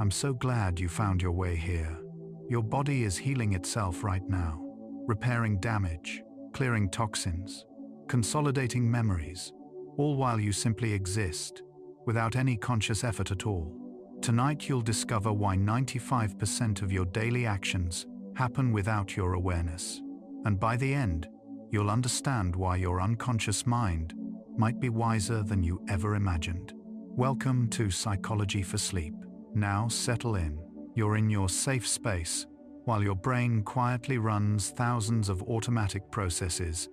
I'm so glad you found your way here. Your body is healing itself right now, repairing damage, clearing toxins, consolidating memories, all while you simply exist, without any conscious effort at all. Tonight you'll discover why 95% of your daily actions happen without your awareness. And by the end, you'll understand why your unconscious mind might be wiser than you ever imagined. Welcome to Psychology for Sleep. Now settle in. You're in your safe space, while your brain quietly runs thousands of automatic processes: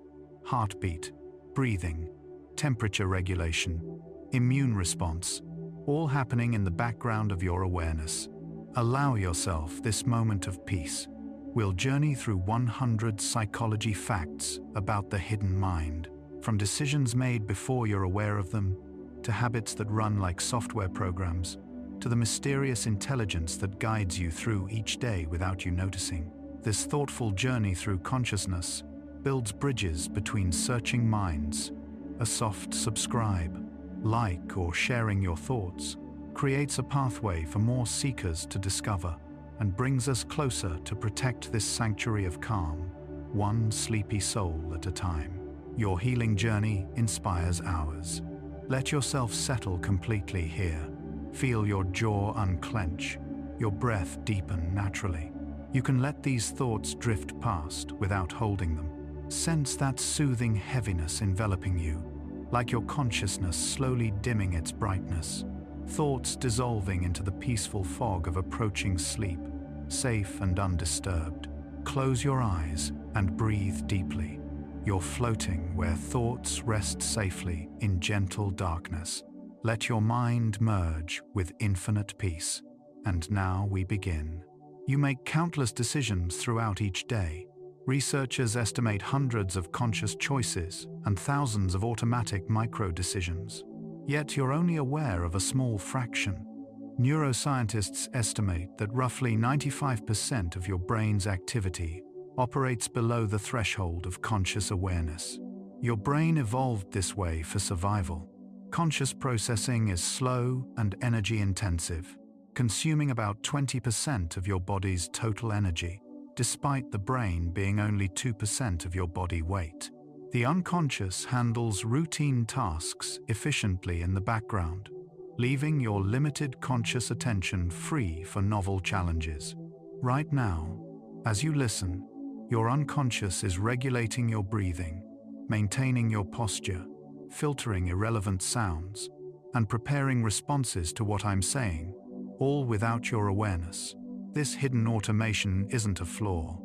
heartbeat, breathing, temperature regulation, immune response, all happening in the background of your awareness. Allow yourself this moment of peace. We'll journey through 100 psychology facts about the hidden mind, from decisions made before you're aware of them, to habits that run like software programs, to the mysterious intelligence that guides you through each day without you noticing. This thoughtful journey through consciousness builds bridges between searching minds. A soft subscribe, like, or sharing your thoughts creates a pathway for more seekers to discover and brings us closer to protect this sanctuary of calm, one sleepy soul at a time. Your healing journey inspires ours. Let yourself settle completely here. Feel your jaw unclench, your breath deepen naturally. You can let these thoughts drift past without holding them. Sense that soothing heaviness enveloping you, like your consciousness slowly dimming its brightness. Thoughts dissolving into the peaceful fog of approaching sleep, safe and undisturbed. Close your eyes and breathe deeply. You're floating where thoughts rest safely in gentle darkness. Let your mind merge with infinite peace. And now we begin. You make countless decisions throughout each day. Researchers estimate hundreds of conscious choices and thousands of automatic micro-decisions. Yet you're only aware of a small fraction. Neuroscientists estimate that roughly 95% of your brain's activity operates below the threshold of conscious awareness. Your brain evolved this way for survival. Conscious processing is slow and energy-intensive, consuming about 20% of your body's total energy, despite the brain being only 2% of your body weight. The unconscious handles routine tasks efficiently in the background, leaving your limited conscious attention free for novel challenges. Right now, as you listen, your unconscious is regulating your breathing, maintaining your posture, filtering irrelevant sounds, and preparing responses to what I'm saying, all without your awareness. This hidden automation isn't a flaw.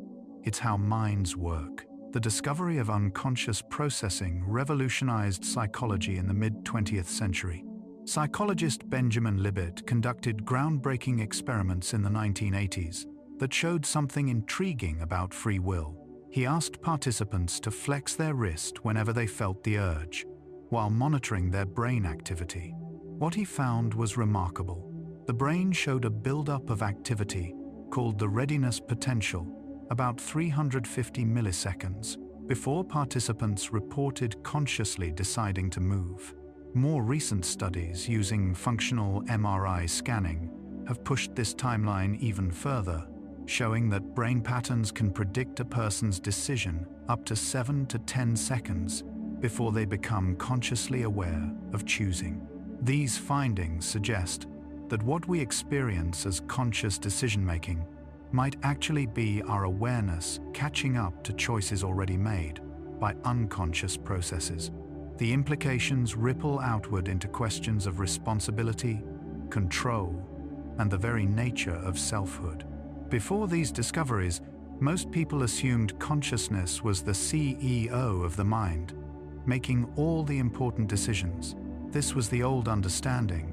It's how minds work. The discovery of unconscious processing revolutionized psychology in the mid-20th century. Psychologist Benjamin Libet conducted groundbreaking experiments in the 1980s that showed something intriguing about free will. He asked participants to flex their wrist whenever they felt the urge, while monitoring their brain activity. What he found was remarkable. The brain showed a buildup of activity called the readiness potential, about 350 milliseconds, before participants reported consciously deciding to move. More recent studies using functional MRI scanning have pushed this timeline even further, showing that brain patterns can predict a person's decision up to 7 to 10 seconds before they become consciously aware of choosing. These findings suggest that what we experience as conscious decision-making might actually be our awareness catching up to choices already made by unconscious processes. The implications ripple outward into questions of responsibility, control, and the very nature of selfhood. Before these discoveries, most people assumed consciousness was the CEO of the mind, making all the important decisions. This was the old understanding,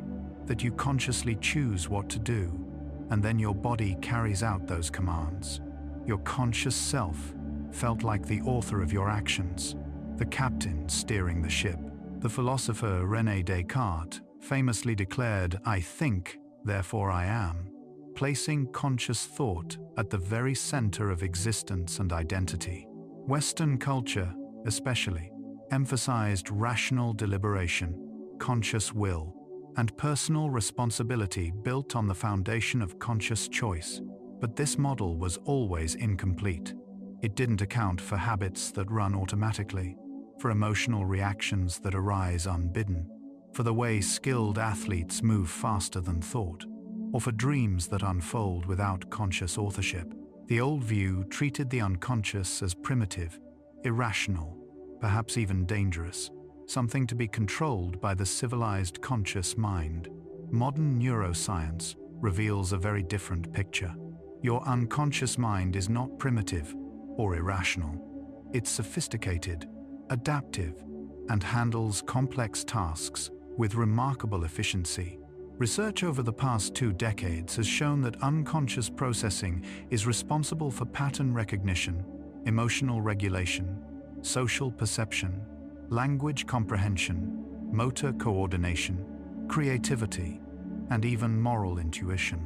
that you consciously choose what to do, and then your body carries out those commands. Your conscious self felt like the author of your actions, the captain steering the ship. The philosopher René Descartes famously declared, "I think, therefore I am," placing conscious thought at the very center of existence and identity. Western culture, especially, emphasized rational deliberation, conscious will, and personal responsibility built on the foundation of conscious choice. But this model was always incomplete. It didn't account for habits that run automatically, for emotional reactions that arise unbidden, for the way skilled athletes move faster than thought, or for dreams that unfold without conscious authorship. The old view treated the unconscious as primitive, irrational, perhaps even dangerous, something to be controlled by the civilized conscious mind. Modern neuroscience reveals a very different picture. Your unconscious mind is not primitive or irrational. It's sophisticated, adaptive, and handles complex tasks with remarkable efficiency. Research over the past 2 decades has shown that unconscious processing is responsible for pattern recognition, emotional regulation, social perception, language comprehension, motor coordination, creativity, and even moral intuition.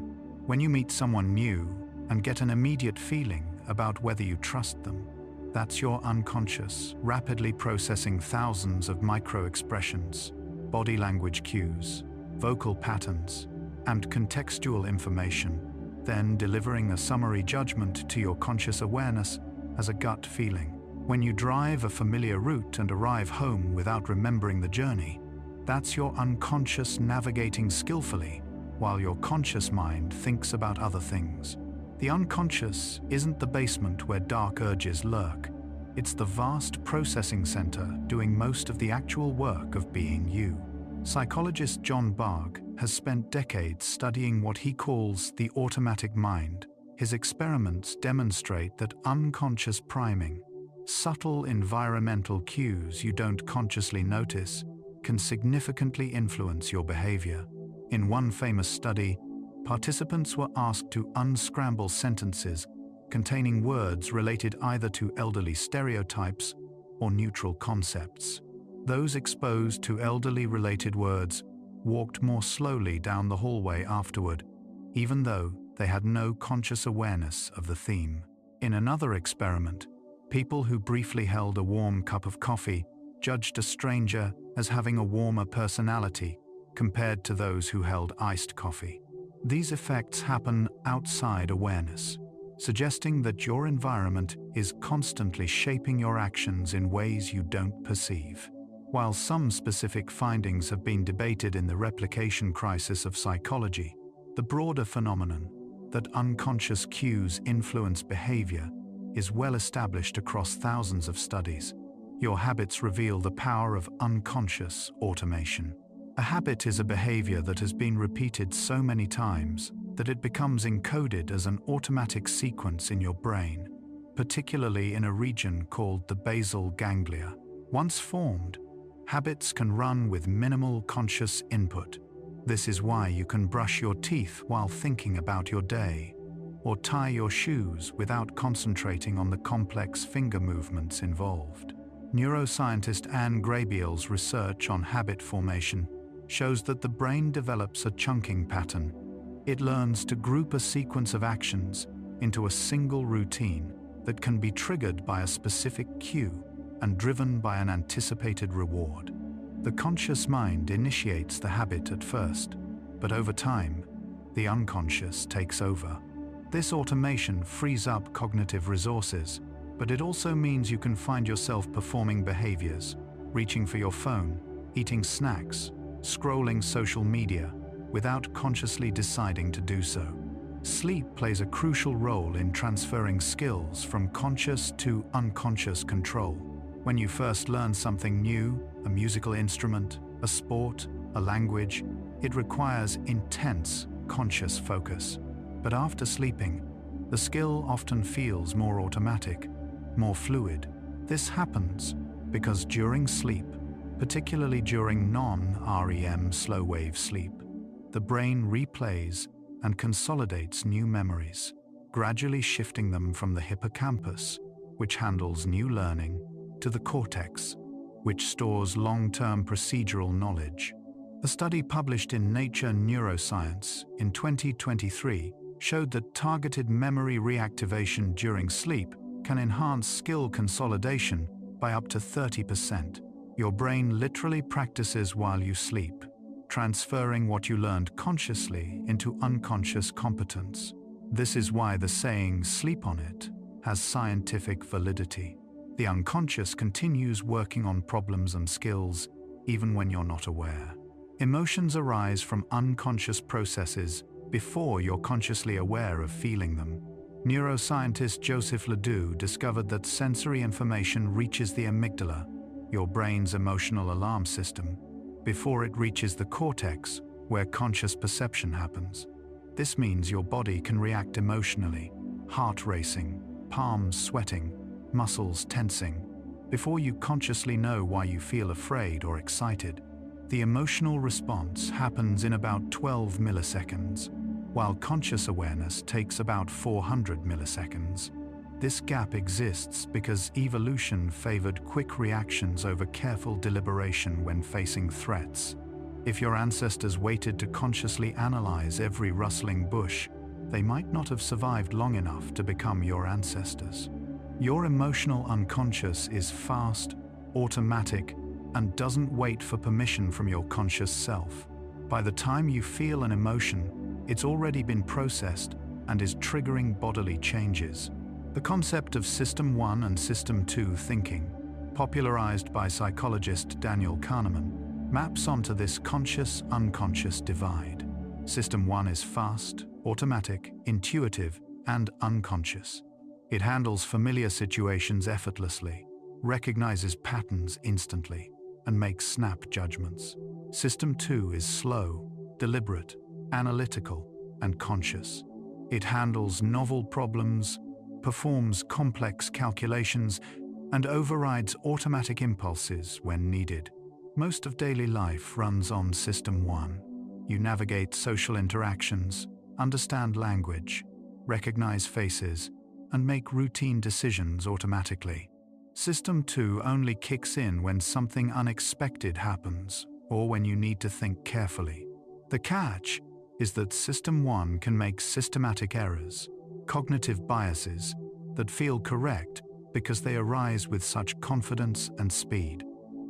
When you meet someone new and get an immediate feeling about whether you trust them, that's your unconscious, rapidly processing thousands of micro-expressions, body language cues, vocal patterns, and contextual information, then delivering a summary judgment to your conscious awareness as a gut feeling. When you drive a familiar route and arrive home without remembering the journey, that's your unconscious navigating skillfully, while your conscious mind thinks about other things. The unconscious isn't the basement where dark urges lurk. It's the vast processing center doing most of the actual work of being you. Psychologist John Bargh has spent decades studying what he calls the automatic mind. His experiments demonstrate that unconscious priming, subtle environmental cues you don't consciously notice, can significantly influence your behavior. In one famous study, participants were asked to unscramble sentences containing words related either to elderly stereotypes or neutral concepts. Those exposed to elderly-related words walked more slowly down the hallway afterward, even though they had no conscious awareness of the theme. In another experiment, people who briefly held a warm cup of coffee judged a stranger as having a warmer personality compared to those who held iced coffee. These effects happen outside awareness, suggesting that your environment is constantly shaping your actions in ways you don't perceive. While some specific findings have been debated in the replication crisis of psychology, the broader phenomenon that unconscious cues influence behavior is well established across thousands of studies. Your habits reveal the power of unconscious automation. A habit is a behavior that has been repeated so many times that it becomes encoded as an automatic sequence in your brain, particularly in a region called the basal ganglia. Once formed, habits can run with minimal conscious input. This is why you can brush your teeth while thinking about your day, or tie your shoes without concentrating on the complex finger movements involved. Neuroscientist Anne Grabiel's research on habit formation shows that the brain develops a chunking pattern. It learns to group a sequence of actions into a single routine that can be triggered by a specific cue and driven by an anticipated reward. The conscious mind initiates the habit at first, but over time, the unconscious takes over. This automation frees up cognitive resources, but it also means you can find yourself performing behaviors, reaching for your phone, eating snacks, scrolling social media, without consciously deciding to do so. Sleep plays a crucial role in transferring skills from conscious to unconscious control. When you first learn something new, a musical instrument, a sport, a language, it requires intense, conscious focus. But after sleeping, the skill often feels more automatic, more fluid. This happens because during sleep, particularly during non-REM slow-wave sleep, the brain replays and consolidates new memories, gradually shifting them from the hippocampus, which handles new learning, to the cortex, which stores long-term procedural knowledge. A study published in Nature Neuroscience in 2023 showed that targeted memory reactivation during sleep can enhance skill consolidation by up to 30%. Your brain literally practices while you sleep, transferring what you learned consciously into unconscious competence. This is why the saying, "sleep on it," has scientific validity. The unconscious continues working on problems and skills even when you're not aware. Emotions arise from unconscious processes before you're consciously aware of feeling them. Neuroscientist Joseph Ledoux discovered that sensory information reaches the amygdala, your brain's emotional alarm system, before it reaches the cortex, where conscious perception happens. This means your body can react emotionally, heart racing, palms sweating, muscles tensing, before you consciously know why you feel afraid or excited. The emotional response happens in about 12 milliseconds, while conscious awareness takes about 400 milliseconds. This gap exists because evolution favored quick reactions over careful deliberation when facing threats. If your ancestors waited to consciously analyze every rustling bush, they might not have survived long enough to become your ancestors. Your emotional unconscious is fast, automatic, and doesn't wait for permission from your conscious self. By the time you feel an emotion, it's already been processed and is triggering bodily changes. The concept of System 1 and System 2 thinking, popularized by psychologist Daniel Kahneman, maps onto this conscious-unconscious divide. System 1 is fast, automatic, intuitive, and unconscious. It handles familiar situations effortlessly, recognizes patterns instantly, and makes snap judgments. System 2 is slow, deliberate, analytical, and conscious. It handles novel problems, performs complex calculations, and overrides automatic impulses when needed. Most of daily life runs on System 1. You navigate social interactions, understand language, recognize faces, and make routine decisions automatically. System 2 only kicks in when something unexpected happens or when you need to think carefully. The catch is that System 1 can make systematic errors, cognitive biases that feel correct because they arise with such confidence and speed.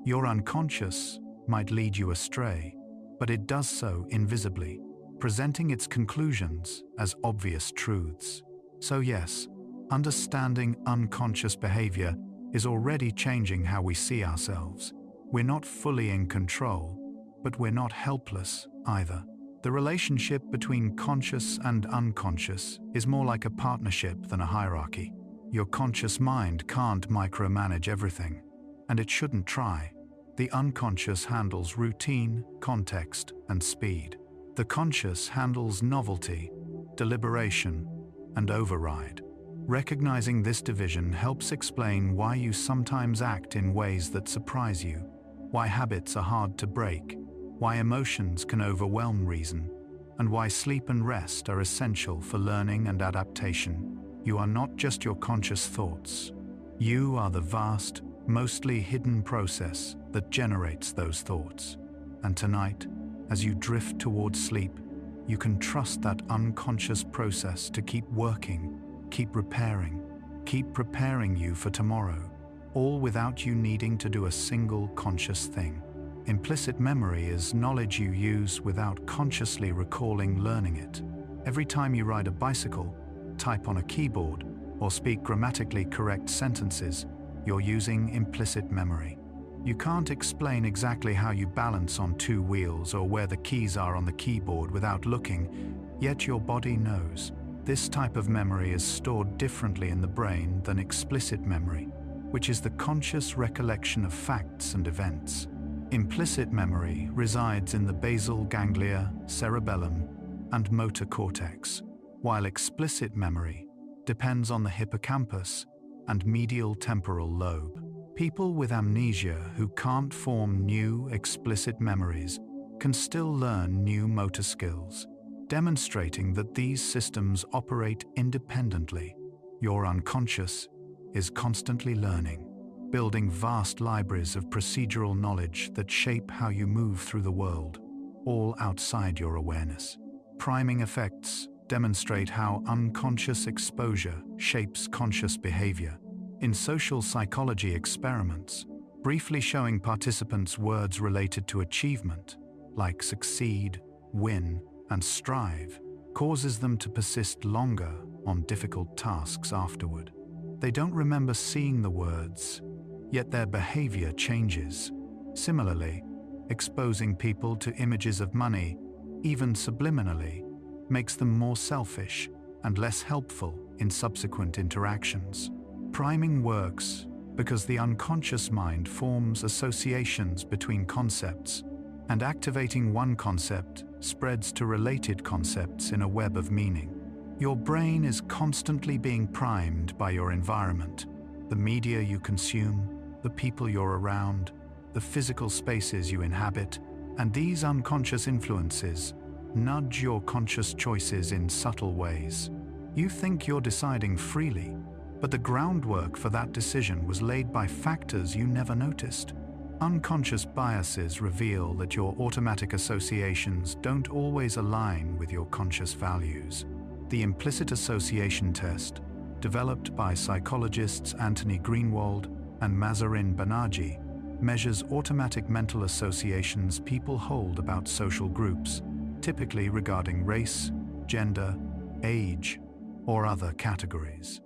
Your unconscious might lead you astray, but it does so invisibly, presenting its conclusions as obvious truths. So yes, understanding unconscious behavior is already changing how we see ourselves. We're not fully in control, but we're not helpless either. The relationship between conscious and unconscious is more like a partnership than a hierarchy. Your conscious mind can't micromanage everything, and it shouldn't try. The unconscious handles routine, context, and speed. The conscious handles novelty, deliberation, and override. Recognizing this division helps explain why you sometimes act in ways that surprise you, why habits are hard to break, why emotions can overwhelm reason, and why sleep and rest are essential for learning and adaptation. You are not just your conscious thoughts. You are the vast, mostly hidden process that generates those thoughts. And tonight, as you drift towards sleep, you can trust that unconscious process to keep working, keep preparing you for tomorrow, all without you needing to do a single conscious thing. Implicit memory is knowledge you use without consciously recalling learning it. Every time you ride a bicycle, type on a keyboard, or speak grammatically correct sentences, you're using implicit memory. You can't explain exactly how you balance on two wheels or where the keys are on the keyboard without looking, yet your body knows. This type of memory is stored differently in the brain than explicit memory, which is the conscious recollection of facts and events. Implicit memory resides in the basal ganglia, cerebellum, and motor cortex, while explicit memory depends on the hippocampus and medial temporal lobe. People with amnesia who can't form new explicit memories can still learn new motor skills, demonstrating that these systems operate independently. Your unconscious is constantly learning, building vast libraries of procedural knowledge that shape how you move through the world, all outside your awareness. Priming effects demonstrate how unconscious exposure shapes conscious behavior. In social psychology experiments, briefly showing participants words related to achievement, like succeed, win, and strive, causes them to persist longer on difficult tasks afterward. They don't remember seeing the words, yet their behavior changes. Similarly, exposing people to images of money, even subliminally, makes them more selfish and less helpful in subsequent interactions. Priming works because the unconscious mind forms associations between concepts, and activating one concept spreads to related concepts in a web of meaning. Your brain is constantly being primed by your environment, the media you consume, the people you're around, the physical spaces you inhabit, and these unconscious influences nudge your conscious choices in subtle ways. You think you're deciding freely, but the groundwork for that decision was laid by factors you never noticed. Unconscious biases reveal that your automatic associations don't always align with your conscious values. The implicit association test, developed by psychologists Anthony Greenwald and Mazarin Banaji, measures automatic mental associations people hold about social groups, typically regarding race, gender, age, or other categories.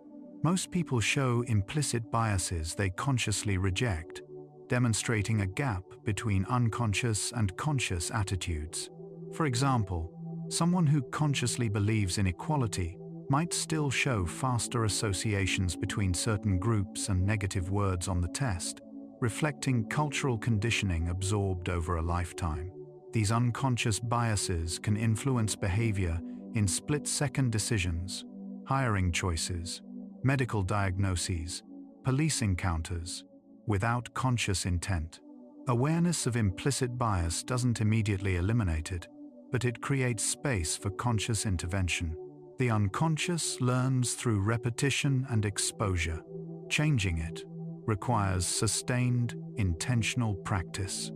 Most people show implicit biases they consciously reject, demonstrating a gap between unconscious and conscious attitudes. For example, someone who consciously believes in equality might still show faster associations between certain groups and negative words on the test, reflecting cultural conditioning absorbed over a lifetime. These unconscious biases can influence behavior in split-second decisions, hiring choices, medical diagnoses, police encounters, without conscious intent. Awareness of implicit bias doesn't immediately eliminate it, but it creates space for conscious intervention. The unconscious learns through repetition and exposure. Changing it requires sustained, intentional practice.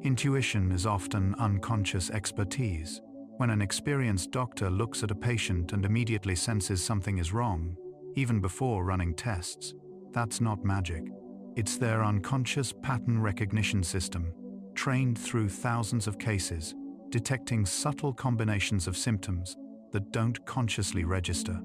Intuition is often unconscious expertise. When an experienced doctor looks at a patient and immediately senses something is wrong, even before running tests, that's not magic. It's their unconscious pattern recognition system, trained through thousands of cases, detecting subtle combinations of symptoms that don't consciously register.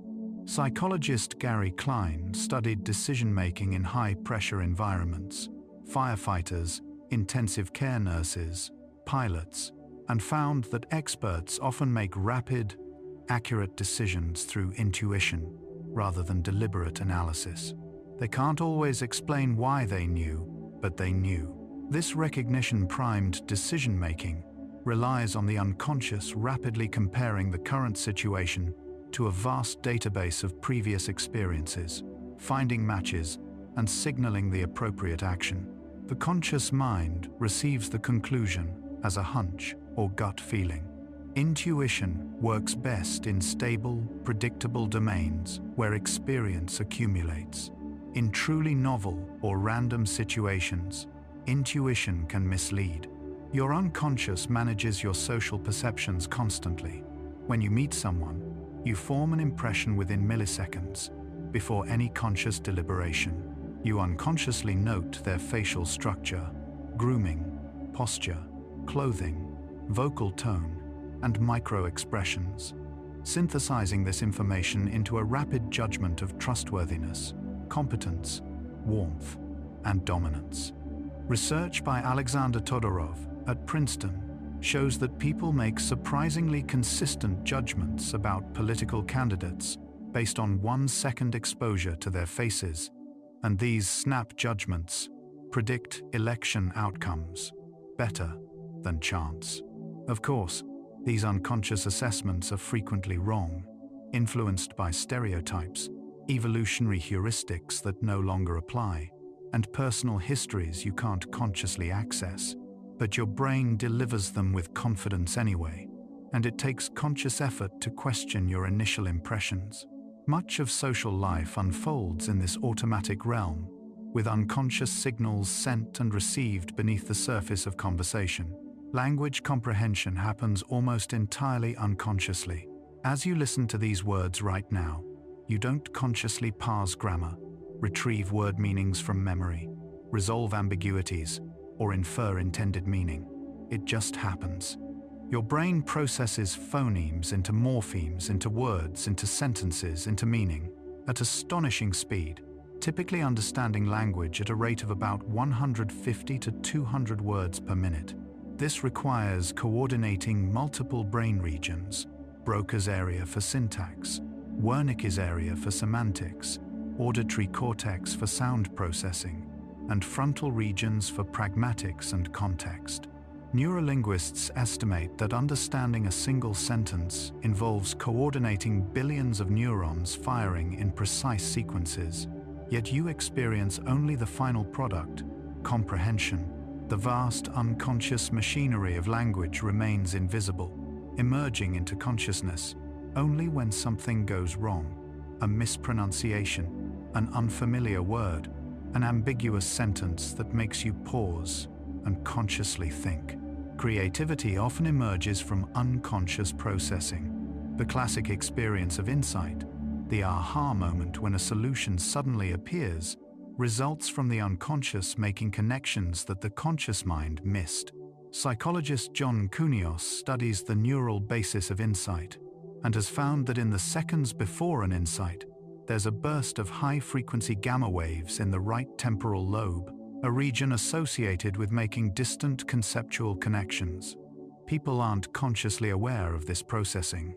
Psychologist Gary Klein studied decision-making in high-pressure environments, firefighters, intensive care nurses, pilots, and found that experts often make rapid, accurate decisions through intuition rather than deliberate analysis. They can't always explain why they knew, but they knew. This recognition-primed decision-making relies on the unconscious rapidly comparing the current situation to a vast database of previous experiences, finding matches, and signaling the appropriate action. The conscious mind receives the conclusion as a hunch or gut feeling. Intuition works best in stable, predictable domains where experience accumulates. In truly novel or random situations, intuition can mislead. Your unconscious manages your social perceptions constantly. When you meet someone, you form an impression within milliseconds, before any conscious deliberation. You unconsciously note their facial structure, grooming, posture, clothing, vocal tone, and micro-expressions, synthesizing this information into a rapid judgment of trustworthiness, competence, warmth, and dominance. Research by Alexander Todorov at Princeton shows that people make surprisingly consistent judgments about political candidates based on 1 second exposure to their faces, and these snap judgments predict election outcomes better than chance. Of course, these unconscious assessments are frequently wrong, influenced by stereotypes, evolutionary heuristics that no longer apply, and personal histories you can't consciously access. But your brain delivers them with confidence anyway, and it takes conscious effort to question your initial impressions. Much of social life unfolds in this automatic realm, with unconscious signals sent and received beneath the surface of conversation. Language comprehension happens almost entirely unconsciously. As you listen to these words right now, you don't consciously parse grammar, retrieve word meanings from memory, resolve ambiguities, or infer intended meaning. It just happens. Your brain processes phonemes into morphemes, into words, into sentences, into meaning, at astonishing speed, typically understanding language at a rate of about 150 to 200 words per minute. This requires coordinating multiple brain regions: Broca's area for syntax, Wernicke's area for semantics, auditory cortex for sound processing, and frontal regions for pragmatics and context. Neurolinguists estimate that understanding a single sentence involves coordinating billions of neurons firing in precise sequences, yet you experience only the final product, comprehension. The vast unconscious machinery of language remains invisible, emerging into consciousness only when something goes wrong: a mispronunciation, an unfamiliar word, an ambiguous sentence that makes you pause and consciously think. Creativity often emerges from unconscious processing. The classic experience of insight, the aha moment when a solution suddenly appears, results from the unconscious making connections that the conscious mind missed. Psychologist John Kunios studies the neural basis of insight and has found that in the seconds before an insight, there's a burst of high-frequency gamma waves in the right temporal lobe, a region associated with making distant conceptual connections. People aren't consciously aware of this processing.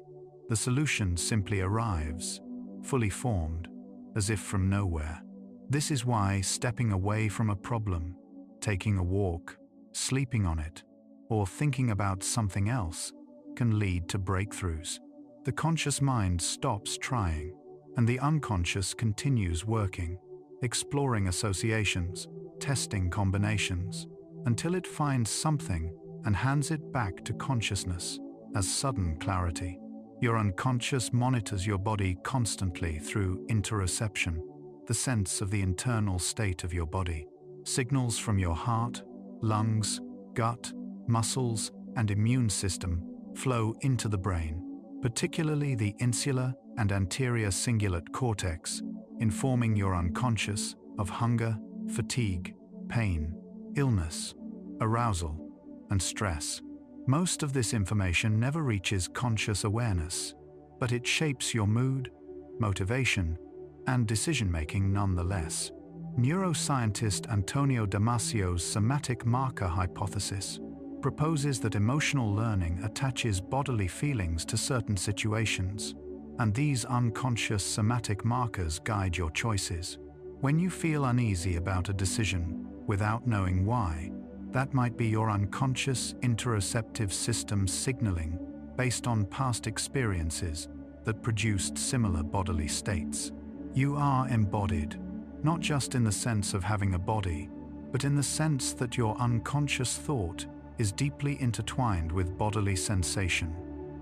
The solution simply arrives, fully formed, as if from nowhere. This is why stepping away from a problem, taking a walk, sleeping on it, or thinking about something else can lead to breakthroughs. The conscious mind stops trying, and the unconscious continues working, exploring associations, testing combinations, until it finds something and hands it back to consciousness as sudden clarity. Your unconscious monitors your body constantly through interoception, the sense of the internal state of your body. Signals from your heart, lungs, gut, muscles, and immune system flow into the brain, particularly the insular and anterior cingulate cortex, informing your unconscious of hunger, fatigue, pain, illness, arousal, and stress. Most of this information never reaches conscious awareness, but it shapes your mood, motivation, and decision-making nonetheless. Neuroscientist Antonio Damasio's somatic marker hypothesis proposes that emotional learning attaches bodily feelings to certain situations, and these unconscious somatic markers guide your choices. When you feel uneasy about a decision without knowing why, that might be your unconscious interoceptive system signaling based on past experiences that produced similar bodily states. You are embodied, not just in the sense of having a body, but in the sense that your unconscious thought is deeply intertwined with bodily sensation.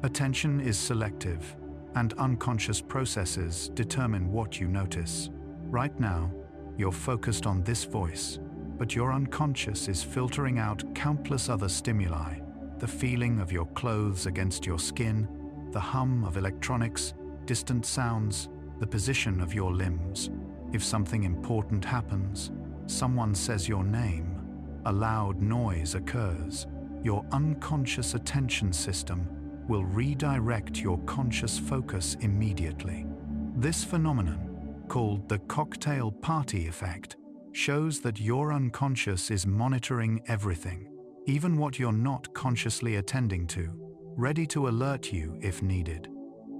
Attention is selective, and unconscious processes determine what you notice. Right now, you're focused on this voice, but your unconscious is filtering out countless other stimuli: the feeling of your clothes against your skin, the hum of electronics, distant sounds, the position of your limbs. If something important happens, someone says your name, a loud noise occurs, your unconscious attention system will redirect your conscious focus immediately. This phenomenon, called the cocktail party effect, shows that your unconscious is monitoring everything, even what you're not consciously attending to, ready to alert you if needed.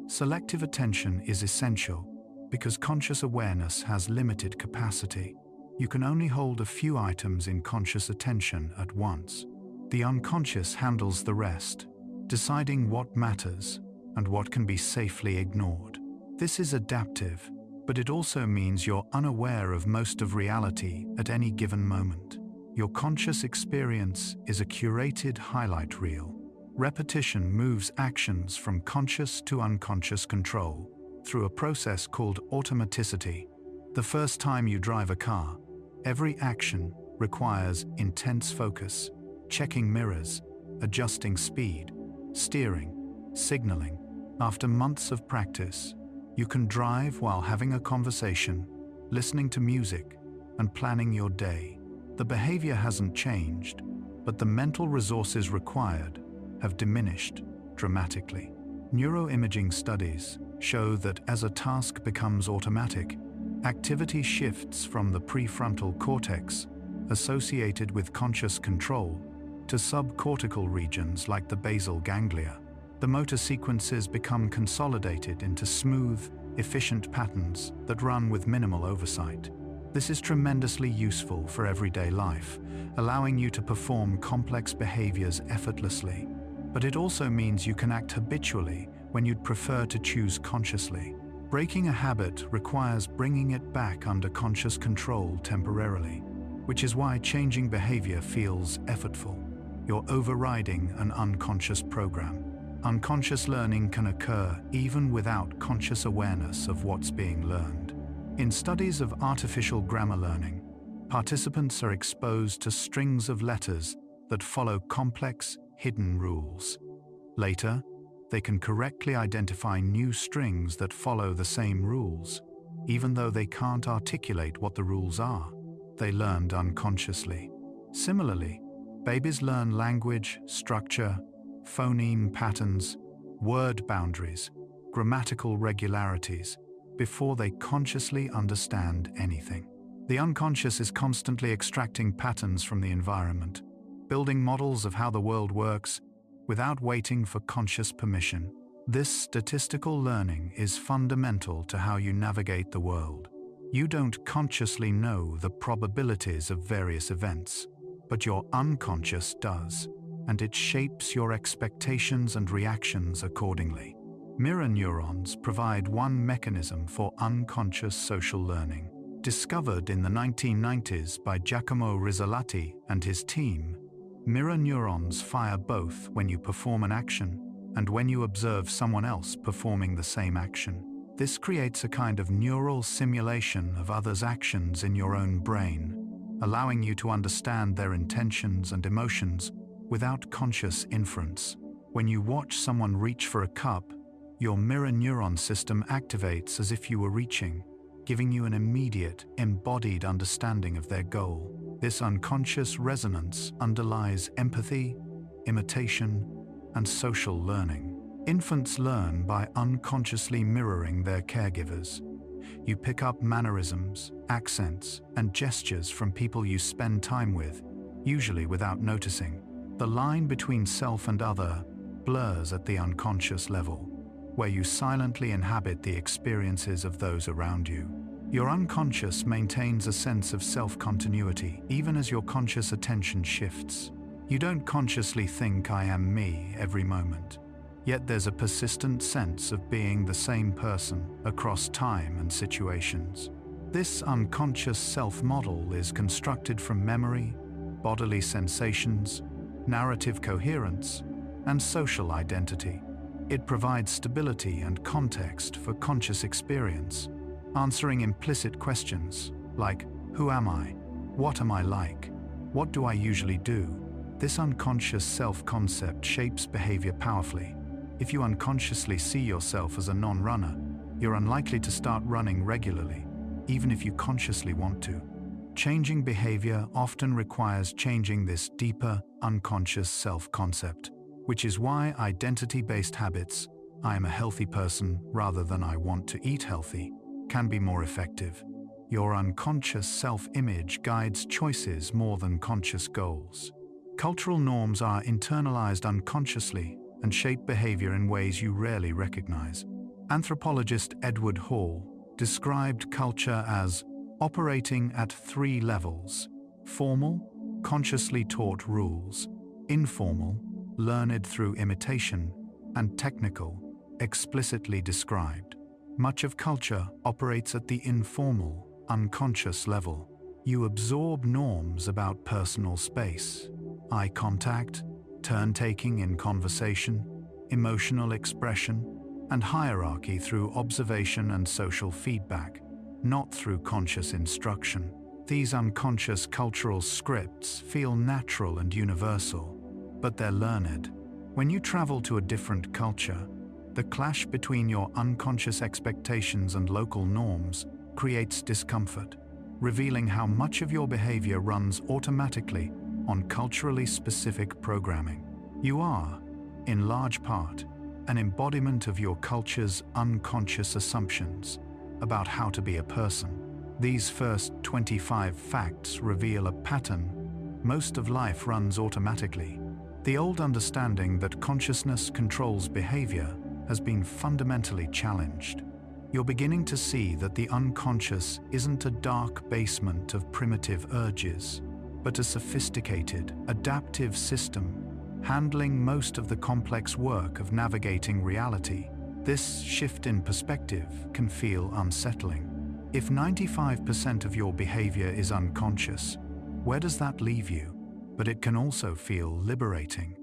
Selective attention is essential because conscious awareness has limited capacity. You can only hold a few items in conscious attention at once. The unconscious handles the rest, deciding what matters and what can be safely ignored. This is adaptive, but it also means you're unaware of most of reality at any given moment. Your conscious experience is a curated highlight reel. Repetition moves actions from conscious to unconscious control through a process called automaticity. The first time you drive a car, every action requires intense focus, checking mirrors, adjusting speed, steering, signaling. After months of practice, you can drive while having a conversation, listening to music, and planning your day. The behavior hasn't changed, but the mental resources required, have diminished dramatically. Neuroimaging studies show that as a task becomes automatic, activity shifts from the prefrontal cortex, associated with conscious control, to subcortical regions like the basal ganglia. The motor sequences become consolidated into smooth, efficient patterns that run with minimal oversight. This is tremendously useful for everyday life, allowing you to perform complex behaviors effortlessly. But it also means you can act habitually when you'd prefer to choose consciously. Breaking a habit requires bringing it back under conscious control temporarily, which is why changing behavior feels effortful. You're overriding an unconscious program. Unconscious learning can occur even without conscious awareness of what's being learned. In studies of artificial grammar learning, participants are exposed to strings of letters that follow complex, hidden rules. Later, they can correctly identify new strings that follow the same rules, even though they can't articulate what the rules are. They learned unconsciously. Similarly, babies learn language, structure, phoneme patterns, word boundaries, grammatical regularities, before they consciously understand anything. The unconscious is constantly extracting patterns from the environment, building models of how the world works, without waiting for conscious permission. This statistical learning is fundamental to how you navigate the world. You don't consciously know the probabilities of various events, but your unconscious does, and it shapes your expectations and reactions accordingly. Mirror neurons provide one mechanism for unconscious social learning. Discovered in the 1990s by Giacomo Rizzolatti and his team, mirror neurons fire both when you perform an action and when you observe someone else performing the same action. This creates a kind of neural simulation of others' actions in your own brain, allowing you to understand their intentions and emotions without conscious inference. When you watch someone reach for a cup, your mirror neuron system activates as if you were reaching, giving you an immediate, embodied understanding of their goal. This unconscious resonance underlies empathy, imitation, and social learning. Infants learn by unconsciously mirroring their caregivers. You pick up mannerisms, accents, and gestures from people you spend time with, usually without noticing. The line between self and other blurs at the unconscious level, where you silently inhabit the experiences of those around you. Your unconscious maintains a sense of self-continuity, even as your conscious attention shifts. You don't consciously think "I am me" every moment, yet there's a persistent sense of being the same person across time and situations. This unconscious self-model is constructed from memory, bodily sensations, narrative coherence, and social identity. It provides stability and context for conscious experience, answering implicit questions like, who am I? What am I like? What do I usually do? This unconscious self-concept shapes behavior powerfully. If you unconsciously see yourself as a non-runner, you're unlikely to start running regularly, even if you consciously want to. Changing behavior often requires changing this deeper, unconscious self-concept, which is why identity-based habits, "I am a healthy person" rather than "I want to eat healthy," can be more effective. Your unconscious self-image guides choices more than conscious goals. Cultural norms are internalized unconsciously and shape behavior in ways you rarely recognize. Anthropologist Edward Hall described culture as operating at 3 levels: formal, consciously taught rules; informal, learned through imitation; and technical, explicitly described. Much of culture operates at the informal, unconscious level. You absorb norms about personal space, eye contact, turn-taking in conversation, emotional expression, and hierarchy through observation and social feedback, not through conscious instruction. These unconscious cultural scripts feel natural and universal, but they're learned. When you travel to a different culture, the clash between your unconscious expectations and local norms creates discomfort, revealing how much of your behavior runs automatically on culturally specific programming. You are, in large part, an embodiment of your culture's unconscious assumptions about how to be a person. These first 25 facts reveal a pattern. Most of life runs automatically. The old understanding that consciousness controls behavior has been fundamentally challenged. You're beginning to see that the unconscious isn't a dark basement of primitive urges, but a sophisticated, adaptive system handling most of the complex work of navigating reality. This shift in perspective can feel unsettling. If 95% of your behavior is unconscious, where does that leave you? But it can also feel liberating.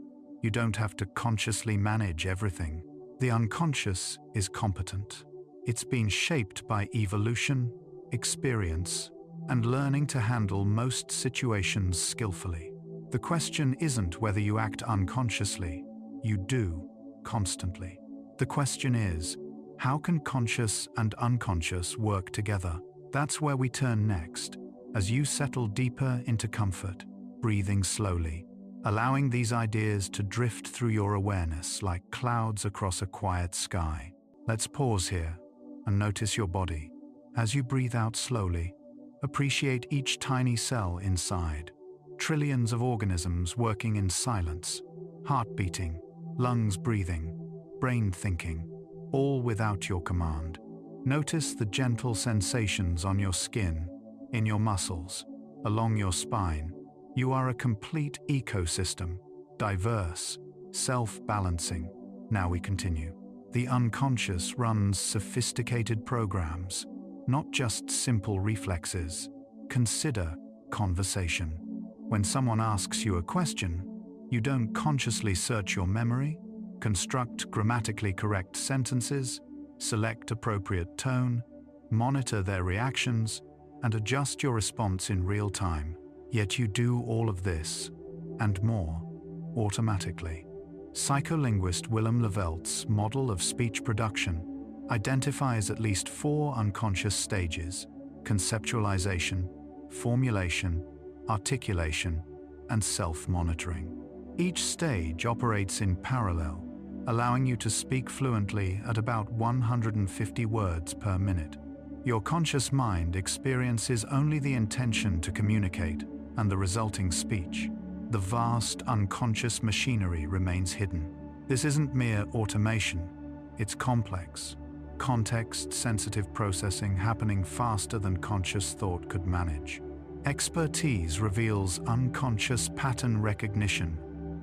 You don't have to consciously manage everything. The unconscious is competent. It's been shaped by evolution, experience, and learning to handle most situations skillfully. The question isn't whether you act unconsciously. You do, constantly. The question is, how can conscious and unconscious work together? That's where we turn next, as you settle deeper into comfort, breathing slowly, allowing these ideas to drift through your awareness like clouds across a quiet sky. Let's pause here and notice your body. As you breathe out slowly, appreciate each tiny cell inside. Trillions of organisms working in silence, heart beating, lungs breathing, brain thinking, all without your command. Notice the gentle sensations on your skin, in your muscles, along your spine. You are a complete ecosystem, diverse, self-balancing. Now we continue. The unconscious runs sophisticated programs, not just simple reflexes. Consider conversation. When someone asks you a question, you don't consciously search your memory, construct grammatically correct sentences, select appropriate tone, monitor their reactions, and adjust your response in real time. Yet you do all of this, and more, automatically. Psycholinguist Willem Levelt's model of speech production identifies at least 4 unconscious stages: conceptualization, formulation, articulation, and self-monitoring. Each stage operates in parallel, allowing you to speak fluently at about 150 words per minute. Your conscious mind experiences only the intention to communicate and the resulting speech. The vast unconscious machinery remains hidden. This isn't mere automation, it's complex, context-sensitive processing happening faster than conscious thought could manage. Expertise reveals unconscious pattern recognition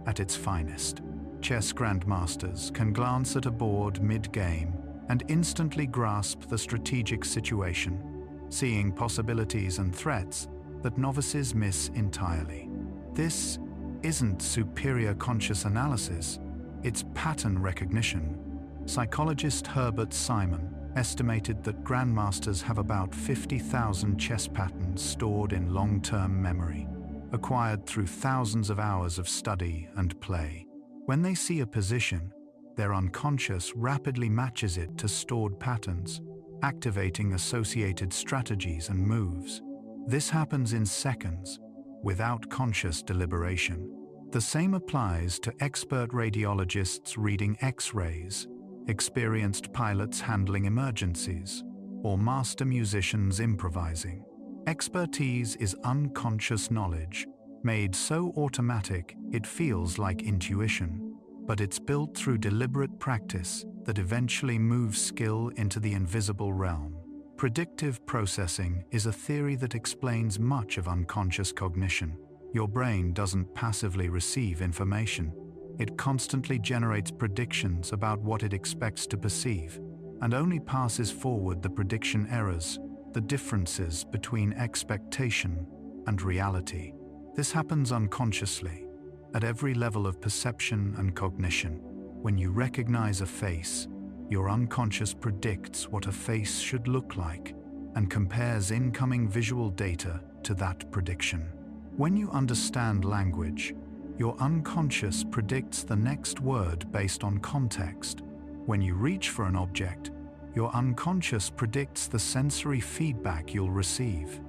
at its finest. Chess grandmasters can glance at a board mid-game and instantly grasp the strategic situation, seeing possibilities and threats that novices miss entirely. This isn't superior conscious analysis, it's pattern recognition. Psychologist Herbert Simon estimated that grandmasters have about 50,000 chess patterns stored in long-term memory, acquired through thousands of hours of study and play. When they see a position, their unconscious rapidly matches it to stored patterns, activating associated strategies and moves. This happens in seconds, without conscious deliberation. The same applies to expert radiologists reading X-rays, experienced pilots handling emergencies, or master musicians improvising. Expertise is unconscious knowledge, made so automatic it feels like intuition, but it's built through deliberate practice that eventually moves skill into the invisible realm. Predictive processing is a theory that explains much of unconscious cognition. Your brain doesn't passively receive information. It constantly generates predictions about what it expects to perceive, and only passes forward the prediction errors, the differences between expectation and reality. This happens unconsciously, at every level of perception and cognition. When you recognize a face, your unconscious predicts what a face should look like and compares incoming visual data to that prediction. When you understand language, your unconscious predicts the next word based on context. When you reach for an object, your unconscious predicts the sensory feedback you'll receive.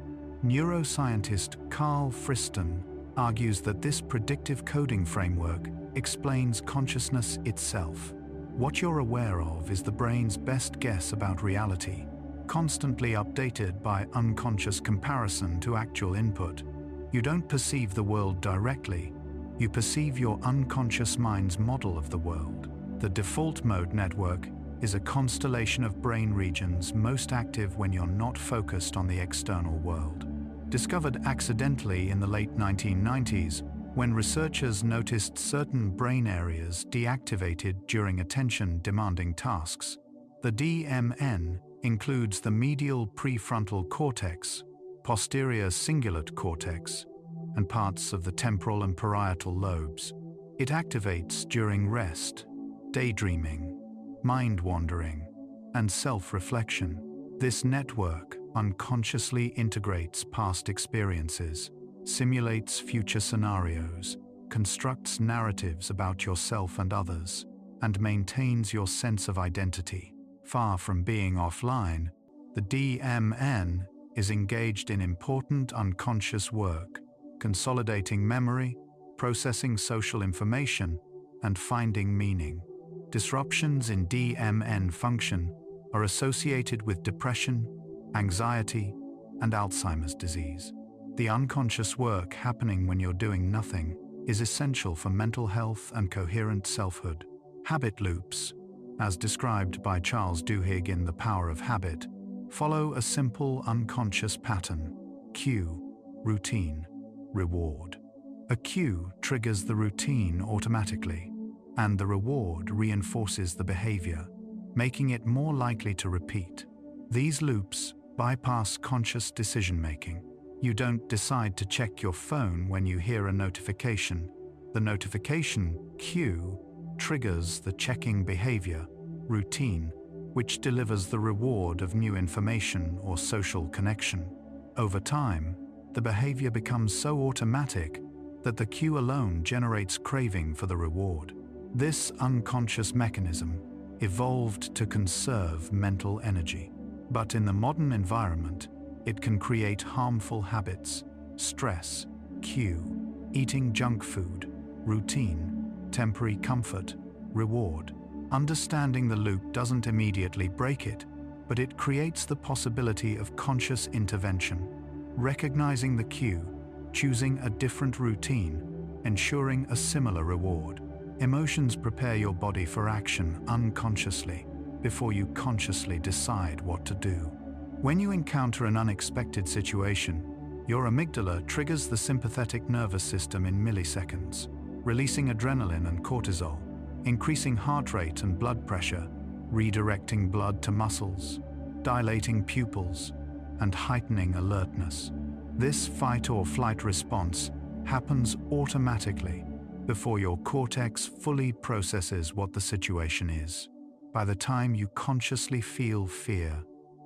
Neuroscientist Carl Friston argues that this predictive coding framework explains consciousness itself. What you're aware of is the brain's best guess about reality, constantly updated by unconscious comparison to actual input. You don't perceive the world directly, you perceive your unconscious mind's model of the world. The default mode network is a constellation of brain regions most active when you're not focused on the external world. Discovered accidentally in the late 1990s, when researchers noticed certain brain areas deactivated during attention-demanding tasks. The DMN includes the medial prefrontal cortex, posterior cingulate cortex, and parts of the temporal and parietal lobes. It activates during rest, daydreaming, mind-wandering, and self-reflection. This network unconsciously integrates past experiences, simulates future scenarios, constructs narratives about yourself and others, and maintains your sense of identity. Far from being offline, the DMN is engaged in important unconscious work, consolidating memory, processing social information, and finding meaning. Disruptions in DMN function are associated with depression, anxiety, and Alzheimer's disease. The unconscious work happening when you're doing nothing is essential for mental health and coherent selfhood. Habit loops, as described by Charles Duhigg in The Power of Habit, follow a simple unconscious pattern: cue, routine, reward. A cue triggers the routine automatically, and the reward reinforces the behavior, making it more likely to repeat. These loops bypass conscious decision-making. You don't decide to check your phone when you hear a notification. The notification cue triggers the checking behavior, routine, which delivers the reward of new information or social connection. Over time, the behavior becomes so automatic that the cue alone generates craving for the reward. This unconscious mechanism evolved to conserve mental energy. But in the modern environment, it can create harmful habits: stress, cue, eating junk food, routine, temporary comfort, reward. Understanding the loop doesn't immediately break it, but it creates the possibility of conscious intervention. Recognizing the cue, choosing a different routine, ensuring a similar reward. Emotions prepare your body for action unconsciously before you consciously decide what to do. When you encounter an unexpected situation, your amygdala triggers the sympathetic nervous system in milliseconds, releasing adrenaline and cortisol, increasing heart rate and blood pressure, redirecting blood to muscles, dilating pupils, and heightening alertness. This fight or flight response happens automatically before your cortex fully processes what the situation is. By the time you consciously feel fear,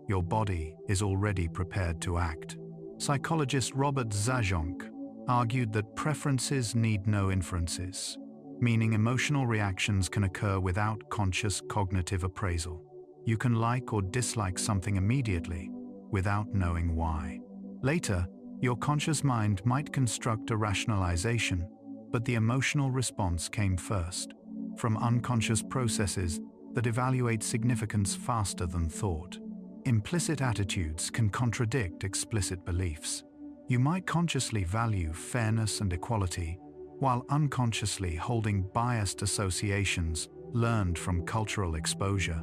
your body is already prepared to act. Psychologist Robert Zajonc argued that preferences need no inferences, meaning emotional reactions can occur without conscious cognitive appraisal. You can like or dislike something immediately without knowing why. Later, your conscious mind might construct a rationalization, but the emotional response came first, from unconscious processes that evaluate significance faster than thought. Implicit attitudes can contradict explicit beliefs. You might consciously value fairness and equality, while unconsciously holding biased associations learned from cultural exposure.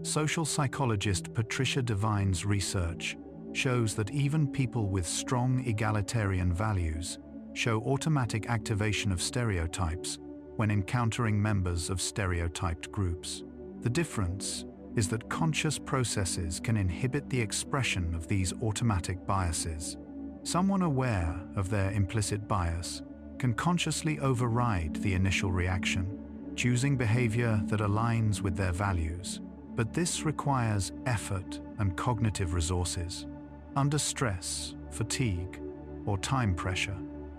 Social psychologist Patricia Devine's research shows that even people with strong egalitarian values show automatic activation of stereotypes when encountering members of stereotyped groups. The difference is that conscious processes can inhibit the expression of these automatic biases. Someone aware of their implicit bias can consciously override the initial reaction, choosing behavior that aligns with their values. But this requires effort and cognitive resources. Under stress, fatigue, or time pressure,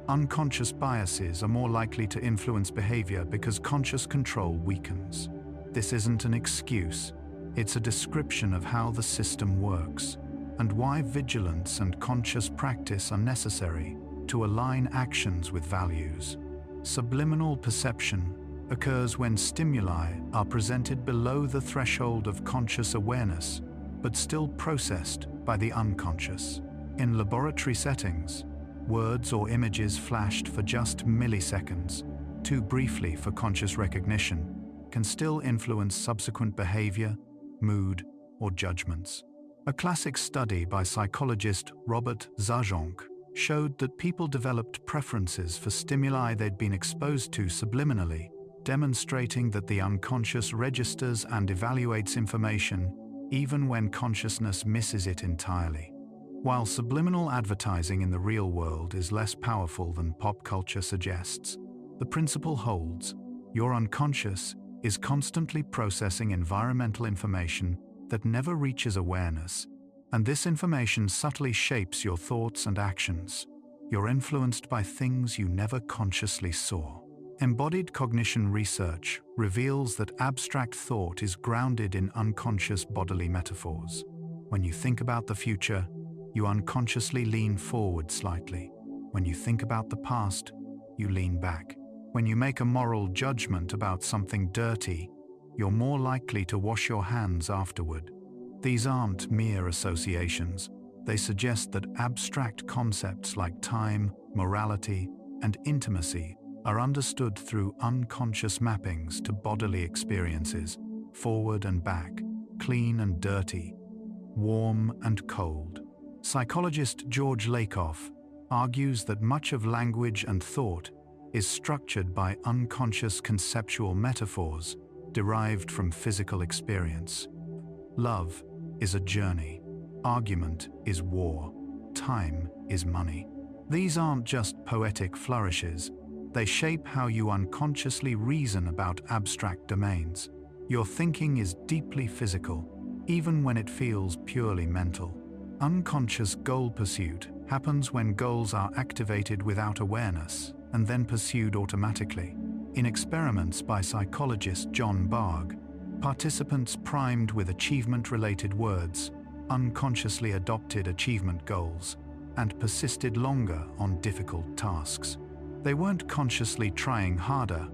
unconscious biases are more likely to influence behavior because conscious control weakens. This isn't an excuse, it's a description of how the system works and why vigilance and conscious practice are necessary to align actions with values. Subliminal perception occurs when stimuli are presented below the threshold of conscious awareness, but still processed by the unconscious. In laboratory settings, words or images flashed for just milliseconds, too briefly for conscious recognition, can still influence subsequent behavior, mood, or judgments. A classic study by psychologist Robert Zajonc showed that people developed preferences for stimuli they'd been exposed to subliminally, demonstrating that the unconscious registers and evaluates information even when consciousness misses it entirely. While subliminal advertising in the real world is less powerful than pop culture suggests, the principle holds. Your unconscious is constantly processing environmental information that never reaches awareness, and this information subtly shapes your thoughts and actions. You're influenced by things you never consciously saw. Embodied cognition research reveals that abstract thought is grounded in unconscious bodily metaphors. When you think about the future, you unconsciously lean forward slightly. When you think about the past, you lean back. When you make a moral judgment about something dirty, you're more likely to wash your hands afterward. These aren't mere associations. They suggest that abstract concepts like time, morality, and intimacy are understood through unconscious mappings to bodily experiences, forward and back, clean and dirty, warm and cold. Psychologist George Lakoff argues that much of language and thought is structured by unconscious conceptual metaphors derived from physical experience. Love is a journey. Argument is war. Time is money. These aren't just poetic flourishes. They shape how you unconsciously reason about abstract domains. Your thinking is deeply physical, even when it feels purely mental. Unconscious goal pursuit happens when goals are activated without awareness and then pursued automatically. In experiments by psychologist John Bargh, participants primed with achievement-related words unconsciously adopted achievement goals and persisted longer on difficult tasks. They weren't consciously trying harder.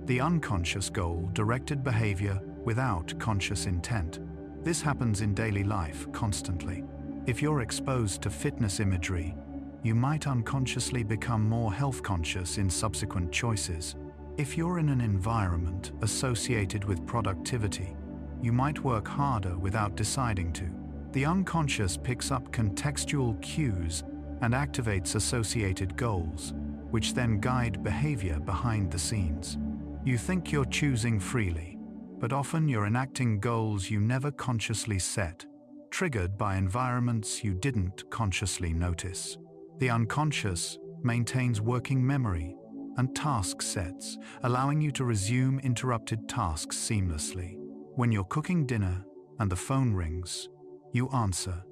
The unconscious goal directed behavior without conscious intent. This happens in daily life constantly. If you're exposed to fitness imagery, you might unconsciously become more health conscious in subsequent choices. If you're in an environment associated with productivity, you might work harder without deciding to. The unconscious picks up contextual cues and activates associated goals, which then guide behavior behind the scenes. You think you're choosing freely, but often you're enacting goals you never consciously set, triggered by environments you didn't consciously notice. The unconscious maintains working memory and task sets, allowing you to resume interrupted tasks seamlessly. When you're cooking dinner and the phone rings, you answer,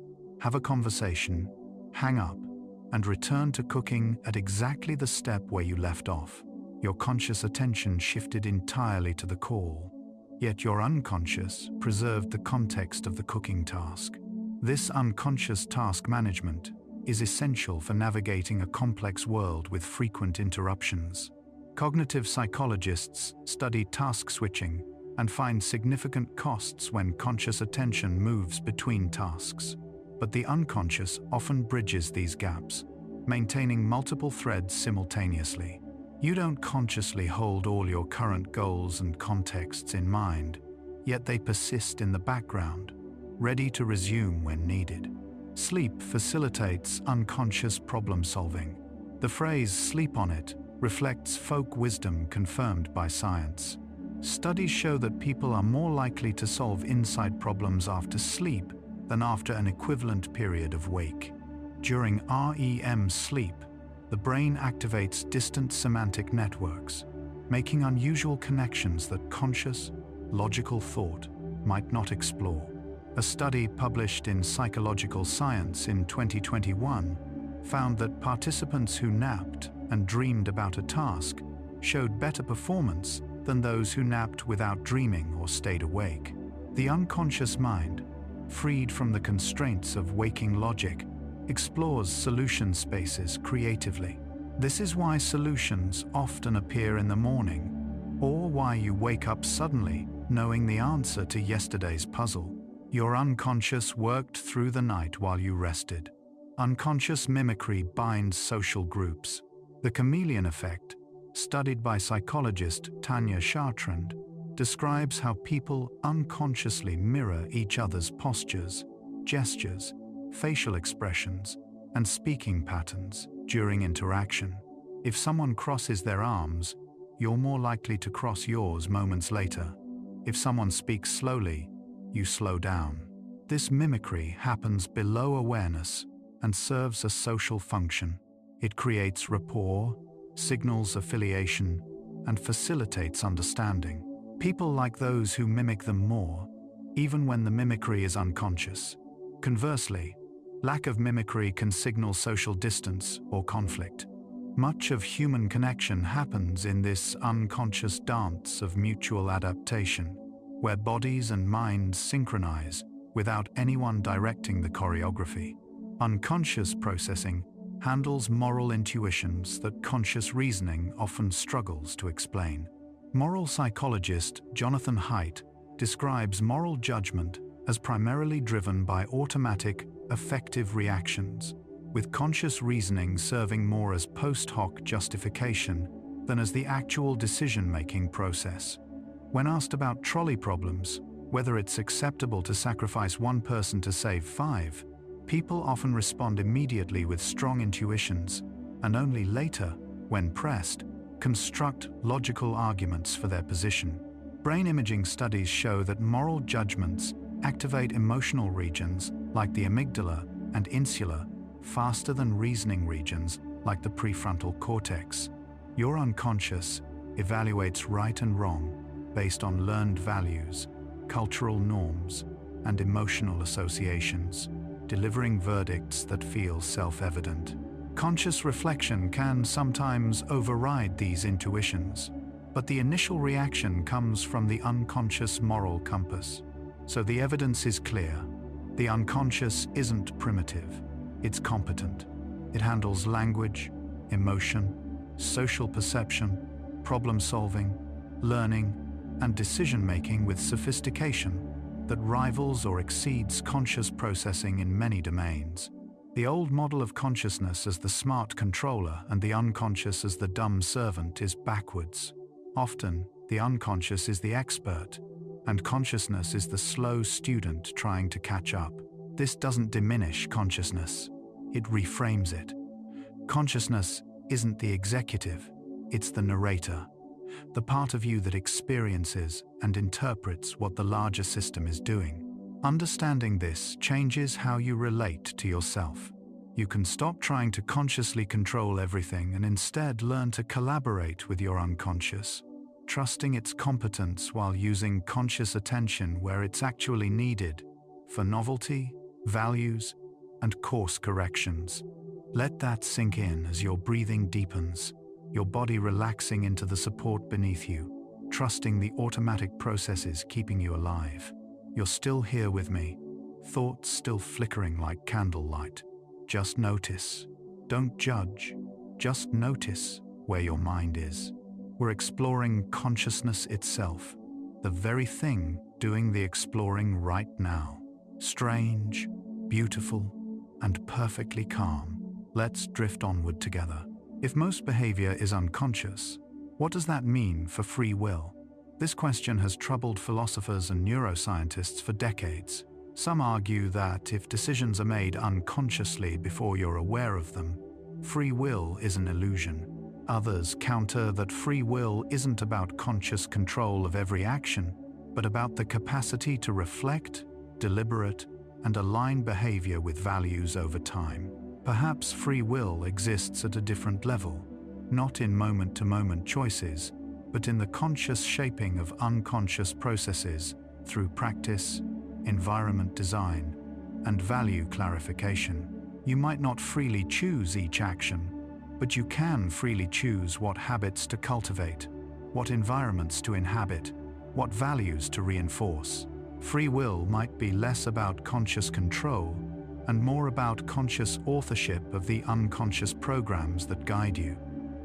have a conversation, hang up, and return to cooking at exactly the step where you left off. Your conscious attention shifted entirely to the call, yet your unconscious preserved the context of the cooking task. This unconscious task management is essential for navigating a complex world with frequent interruptions. Cognitive psychologists study task switching and find significant costs when conscious attention moves between tasks. But the unconscious often bridges these gaps, maintaining multiple threads simultaneously. You don't consciously hold all your current goals and contexts in mind, yet they persist in the background, ready to resume when needed. Sleep facilitates unconscious problem solving. The phrase "sleep on it" reflects folk wisdom confirmed by science. Studies show that people are more likely to solve insight problems after sleep than after an equivalent period of wake. During REM sleep, the brain activates distant semantic networks, making unusual connections that conscious, logical thought might not explore. A study published in Psychological Science in 2021 found that participants who napped and dreamed about a task showed better performance than those who napped without dreaming or stayed awake. The unconscious mind, freed from the constraints of waking logic, explores solution spaces creatively. This is why solutions often appear in the morning or why you wake up suddenly knowing the answer to yesterday's puzzle. Your unconscious worked through the night while you rested. Unconscious mimicry binds social groups. The chameleon effect, studied by psychologist Tanya Chartrand, describes how people unconsciously mirror each other's postures, gestures, facial expressions, and speaking patterns during interaction. If someone crosses their arms, you're more likely to cross yours moments later. If someone speaks slowly, you slow down. This mimicry happens below awareness and serves a social function. It creates rapport, signals affiliation, and facilitates understanding. People like those who mimic them more, even when the mimicry is unconscious. Conversely, lack of mimicry can signal social distance or conflict. Much of human connection happens in this unconscious dance of mutual adaptation, where bodies and minds synchronize without anyone directing the choreography. Unconscious processing handles moral intuitions that conscious reasoning often struggles to explain. Moral psychologist Jonathan Haidt describes moral judgment as primarily driven by automatic, affective reactions, with conscious reasoning serving more as post hoc justification than as the actual decision-making process. When asked about trolley problems, whether it's acceptable to sacrifice one person to save 5, people often respond immediately with strong intuitions, and only later, when pressed, construct logical arguments for their position. Brain imaging studies show that moral judgments activate emotional regions like the amygdala and insula faster than reasoning regions like the prefrontal cortex. Your unconscious evaluates right and wrong based on learned values, cultural norms, and emotional associations, delivering verdicts that feel self-evident. Conscious reflection can sometimes override these intuitions, but the initial reaction comes from the unconscious moral compass. So the evidence is clear. The unconscious isn't primitive. It's competent. It handles language, emotion, social perception, problem-solving, learning, and decision-making with sophistication that rivals or exceeds conscious processing in many domains. The old model of consciousness as the smart controller and the unconscious as the dumb servant is backwards. Often, the unconscious is the expert, and consciousness is the slow student trying to catch up. This doesn't diminish consciousness. It reframes it. Consciousness isn't the executive, it's the narrator, the part of you that experiences and interprets what the larger system is doing. Understanding this changes how you relate to yourself. You can stop trying to consciously control everything and instead learn to collaborate with your unconscious, trusting its competence while using conscious attention where it's actually needed for novelty, values, and course corrections. Let that sink in as your breathing deepens, your body relaxing into the support beneath you, trusting the automatic processes keeping you alive. You're still here with me, thoughts still flickering like candlelight. Just notice. Don't judge. Just notice where your mind is. We're exploring consciousness itself, the very thing doing the exploring right now. Strange, beautiful, and perfectly calm. Let's drift onward together. If most behavior is unconscious, what does that mean for free will? This question has troubled philosophers and neuroscientists for decades. Some argue that if decisions are made unconsciously before you're aware of them, free will is an illusion. Others counter that free will isn't about conscious control of every action, but about the capacity to reflect, deliberate, and align behavior with values over time. Perhaps free will exists at a different level, not in moment-to-moment choices, but in the conscious shaping of unconscious processes through practice, environment design, and value clarification. You might not freely choose each action, but you can freely choose what habits to cultivate, what environments to inhabit, what values to reinforce. Free will might be less about conscious control and more about conscious authorship of the unconscious programs that guide you.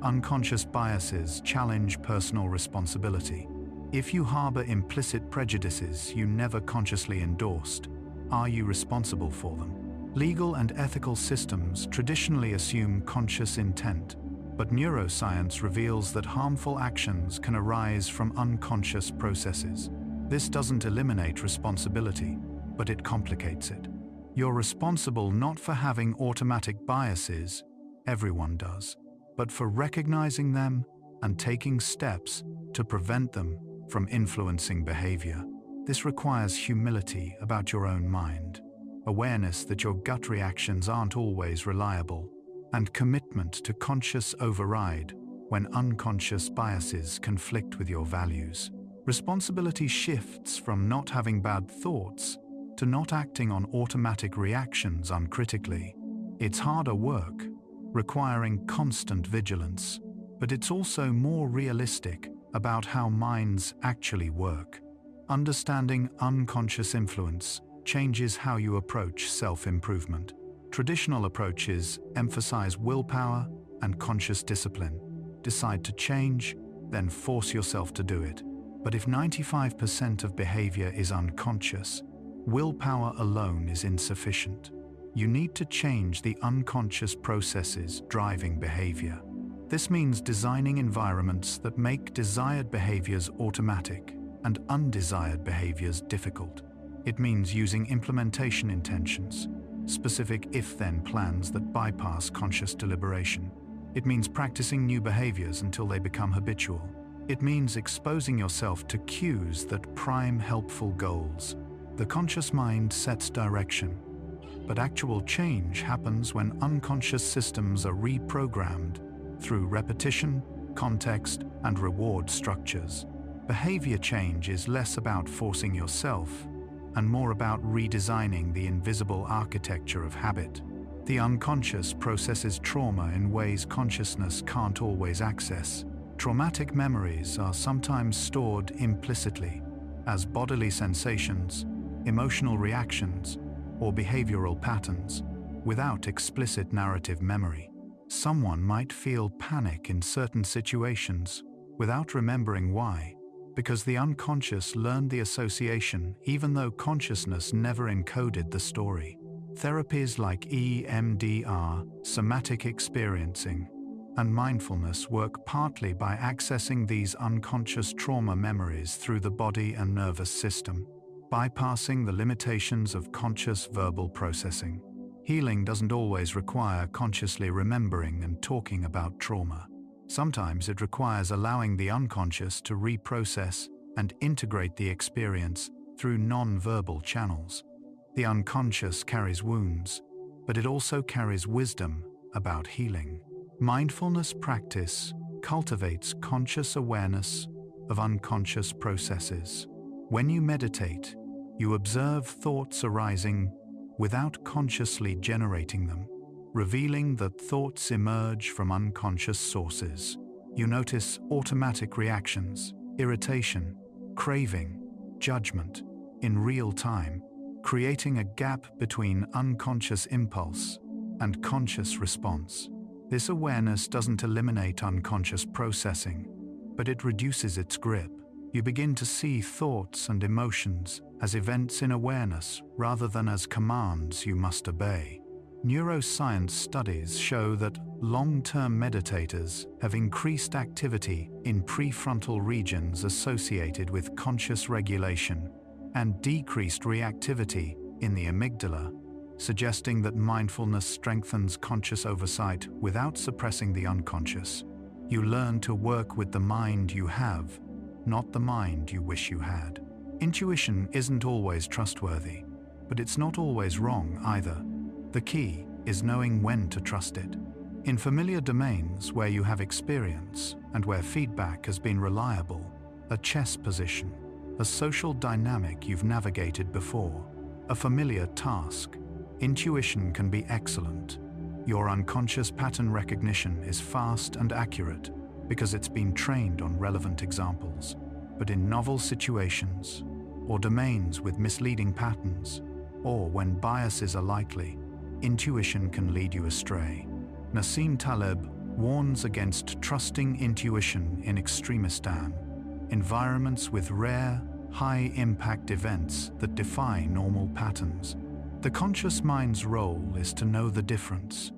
Unconscious biases challenge personal responsibility. If you harbor implicit prejudices you never consciously endorsed, are you responsible for them? Legal and ethical systems traditionally assume conscious intent, but neuroscience reveals that harmful actions can arise from unconscious processes. This doesn't eliminate responsibility, but it complicates it. You're responsible not for having automatic biases, everyone does, but for recognizing them and taking steps to prevent them from influencing behavior. This requires humility about your own mind, awareness that your gut reactions aren't always reliable, and commitment to conscious override when unconscious biases conflict with your values. Responsibility shifts from not having bad thoughts to not acting on automatic reactions uncritically. It's harder work, requiring constant vigilance, but it's also more realistic about how minds actually work. Understanding unconscious influence changes how you approach self-improvement. Traditional approaches emphasize willpower and conscious discipline. Decide to change, then force yourself to do it. But if 95% of behavior is unconscious, willpower alone is insufficient. You need to change the unconscious processes driving behavior. This means designing environments that make desired behaviors automatic and undesired behaviors difficult. It means using implementation intentions, specific if-then plans that bypass conscious deliberation. It means practicing new behaviors until they become habitual. It means exposing yourself to cues that prime helpful goals. The conscious mind sets direction, but actual change happens when unconscious systems are reprogrammed through repetition, context, and reward structures. Behavior change is less about forcing yourself and more about redesigning the invisible architecture of habit. The unconscious processes trauma in ways consciousness can't always access. Traumatic memories are sometimes stored implicitly as bodily sensations, emotional reactions, or behavioral patterns, without explicit narrative memory. Someone might feel panic in certain situations without remembering why, because the unconscious learned the association even though consciousness never encoded the story. Therapies like EMDR, somatic experiencing, and mindfulness work partly by accessing these unconscious trauma memories through the body and nervous system, bypassing the limitations of conscious verbal processing. Healing doesn't always require consciously remembering and talking about trauma. Sometimes it requires allowing the unconscious to reprocess and integrate the experience through non-verbal channels. The unconscious carries wounds, but it also carries wisdom about healing. Mindfulness practice cultivates conscious awareness of unconscious processes. When you meditate, you observe thoughts arising without consciously generating them, revealing that thoughts emerge from unconscious sources. You notice automatic reactions, irritation, craving, judgment in real time, creating a gap between unconscious impulse and conscious response. This awareness doesn't eliminate unconscious processing, but it reduces its grip. You begin to see thoughts and emotions as events in awareness rather than as commands you must obey. Neuroscience studies show that long-term meditators have increased activity in prefrontal regions associated with conscious regulation and decreased reactivity in the amygdala, suggesting that mindfulness strengthens conscious oversight without suppressing the unconscious. You learn to work with the mind you have, not the mind you wish you had. Intuition isn't always trustworthy, but it's not always wrong either. The key is knowing when to trust it. In familiar domains where you have experience and where feedback has been reliable, a chess position, a social dynamic you've navigated before, a familiar task, intuition can be excellent. Your unconscious pattern recognition is fast and accurate because it's been trained on relevant examples. But in novel situations, or domains with misleading patterns, or when biases are likely, intuition can lead you astray. Nassim Taleb warns against trusting intuition in extremistan, environments with rare, high-impact events that defy normal patterns. The conscious mind's role is to know the difference,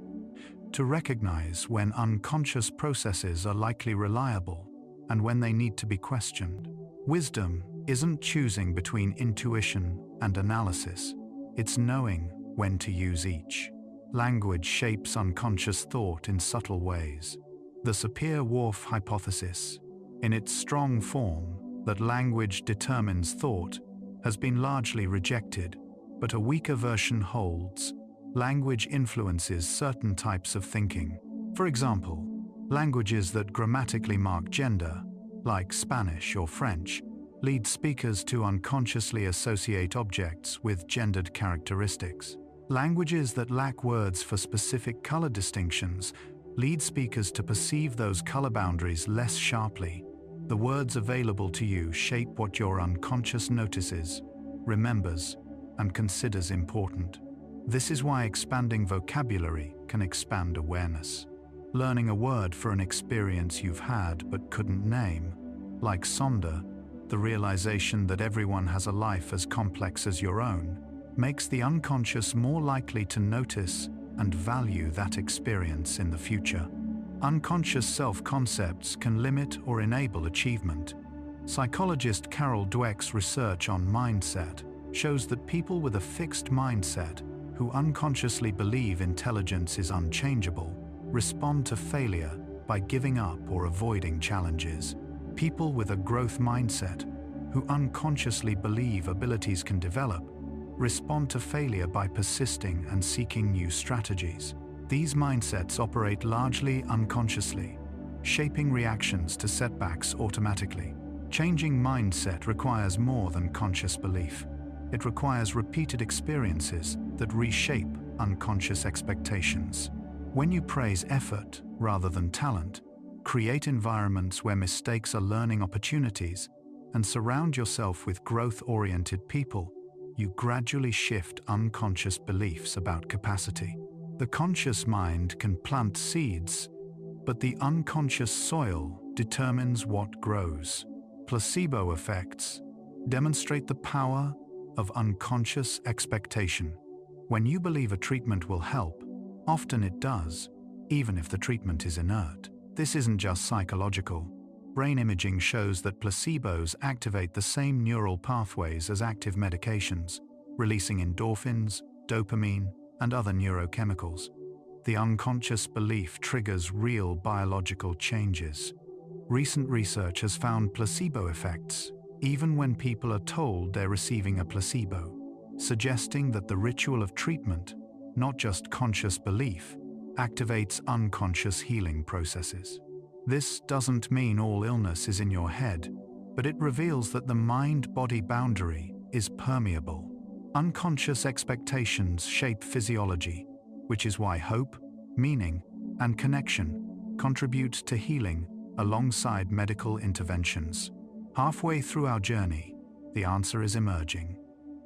to recognize when unconscious processes are likely reliable and when they need to be questioned. Wisdom isn't choosing between intuition and analysis, it's knowing when to use each. Language shapes unconscious thought in subtle ways. The Sapir-Whorf hypothesis, in its strong form that language determines thought, has been largely rejected, but a weaker version holds. Language influences certain types of thinking. For example, languages that grammatically mark gender, like Spanish or French, lead speakers to unconsciously associate objects with gendered characteristics. Languages that lack words for specific color distinctions lead speakers to perceive those color boundaries less sharply. The words available to you shape what your unconscious notices, remembers, and considers important. This is why expanding vocabulary can expand awareness. Learning a word for an experience you've had but couldn't name, like sonder, the realization that everyone has a life as complex as your own, makes the unconscious more likely to notice and value that experience in the future. Unconscious self-concepts can limit or enable achievement. Psychologist Carol Dweck's research on mindset shows that people with a fixed mindset, who unconsciously believe intelligence is unchangeable, respond to failure by giving up or avoiding challenges. People with a growth mindset, who unconsciously believe abilities can develop, respond to failure by persisting and seeking new strategies. These mindsets operate largely unconsciously, shaping reactions to setbacks automatically. Changing mindset requires more than conscious belief. It requires repeated experiences that reshape unconscious expectations. When you praise effort rather than talent, create environments where mistakes are learning opportunities, and surround yourself with growth-oriented people, you gradually shift unconscious beliefs about capacity. The conscious mind can plant seeds, but the unconscious soil determines what grows. Placebo effects demonstrate the power of unconscious expectation. When you believe a treatment will help, often it does, even if the treatment is inert. This isn't just psychological. Brain imaging shows that placebos activate the same neural pathways as active medications, releasing endorphins, dopamine, and other neurochemicals. The unconscious belief triggers real biological changes. Recent research has found placebo effects, even when people are told they're receiving a placebo, suggesting that the ritual of treatment, not just conscious belief, activates unconscious healing processes. This doesn't mean all illness is in your head, but it reveals that the mind-body boundary is permeable. Unconscious expectations shape physiology, which is why hope, meaning, and connection contribute to healing alongside medical interventions. Halfway through our journey, the answer is emerging.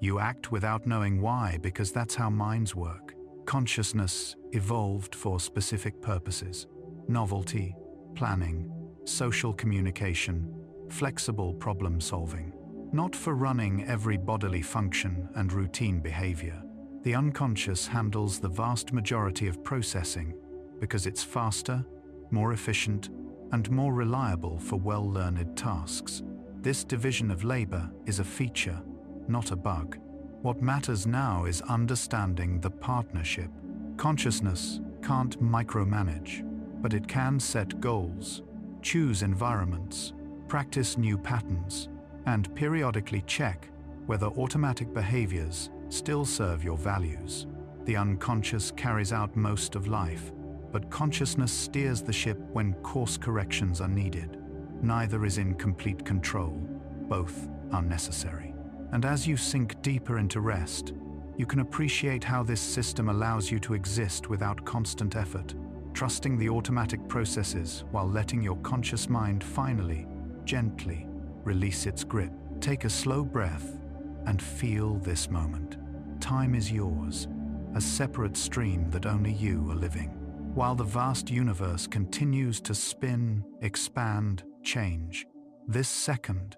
You act without knowing why because that's how minds work. Consciousness evolved for specific purposes: novelty, planning, social communication, flexible problem solving. Not for running every bodily function and routine behavior. The unconscious handles the vast majority of processing because it's faster, more efficient, and more reliable for well-learned tasks. This division of labor is a feature, not a bug. What matters now is understanding the partnership. Consciousness can't micromanage, but it can set goals, choose environments, practice new patterns, and periodically check whether automatic behaviors still serve your values. The unconscious carries out most of life, but consciousness steers the ship when course corrections are needed. Neither is in complete control, both are necessary. And as you sink deeper into rest, you can appreciate how this system allows you to exist without constant effort, trusting the automatic processes while letting your conscious mind finally, gently, release its grip. Take a slow breath and feel this moment. Time is yours, a separate stream that only you are living. while the vast universe continues to spin, expand, change. This second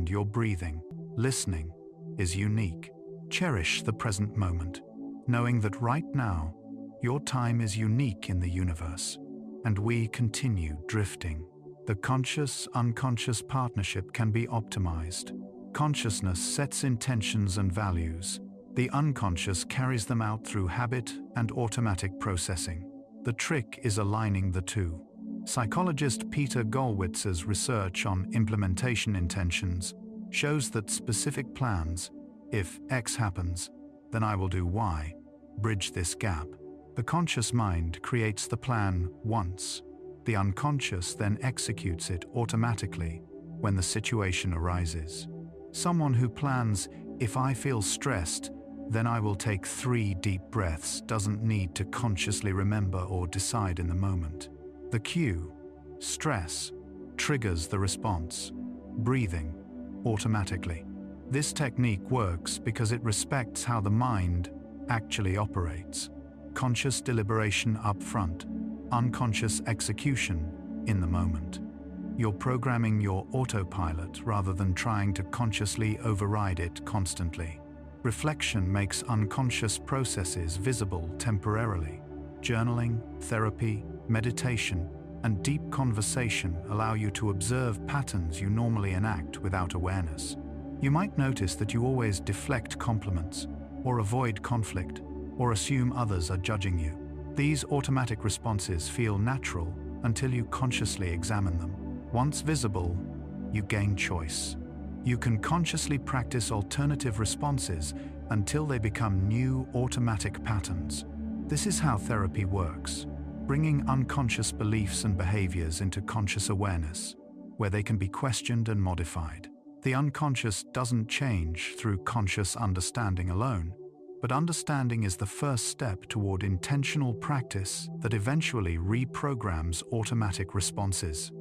you're breathing, listening, is unique. Cherish the present moment, knowing that right now, your time is unique in the universe, and we continue drifting. The conscious-unconscious partnership can be optimized. Consciousness sets intentions and values. The unconscious carries them out through habit and automatic processing. The trick is aligning the two. Psychologist Peter Gollwitz's research on implementation intentions shows that specific plans, if X happens, then I will do Y, bridge this gap. The conscious mind creates the plan once. The unconscious then executes it automatically when the situation arises. Someone who plans, if I feel stressed, then I will take 3 deep breaths, doesn't need to consciously remember or decide in the moment. The cue, stress, triggers the response, breathing, automatically. This technique works because it respects how the mind actually operates. Conscious deliberation up front, unconscious execution in the moment. You're programming your autopilot rather than trying to consciously override it constantly. Reflection makes unconscious processes visible temporarily. Journaling, therapy, meditation, and deep conversation allow you to observe patterns you normally enact without awareness. You might notice that you always deflect compliments, or avoid conflict, or assume others are judging you. These automatic responses feel natural until you consciously examine them. Once visible, you gain choice. You can consciously practice alternative responses until they become new automatic patterns. This is how therapy works, bringing unconscious beliefs and behaviors into conscious awareness, where they can be questioned and modified. The unconscious doesn't change through conscious understanding alone, but understanding is the first step toward intentional practice that eventually reprograms automatic responses.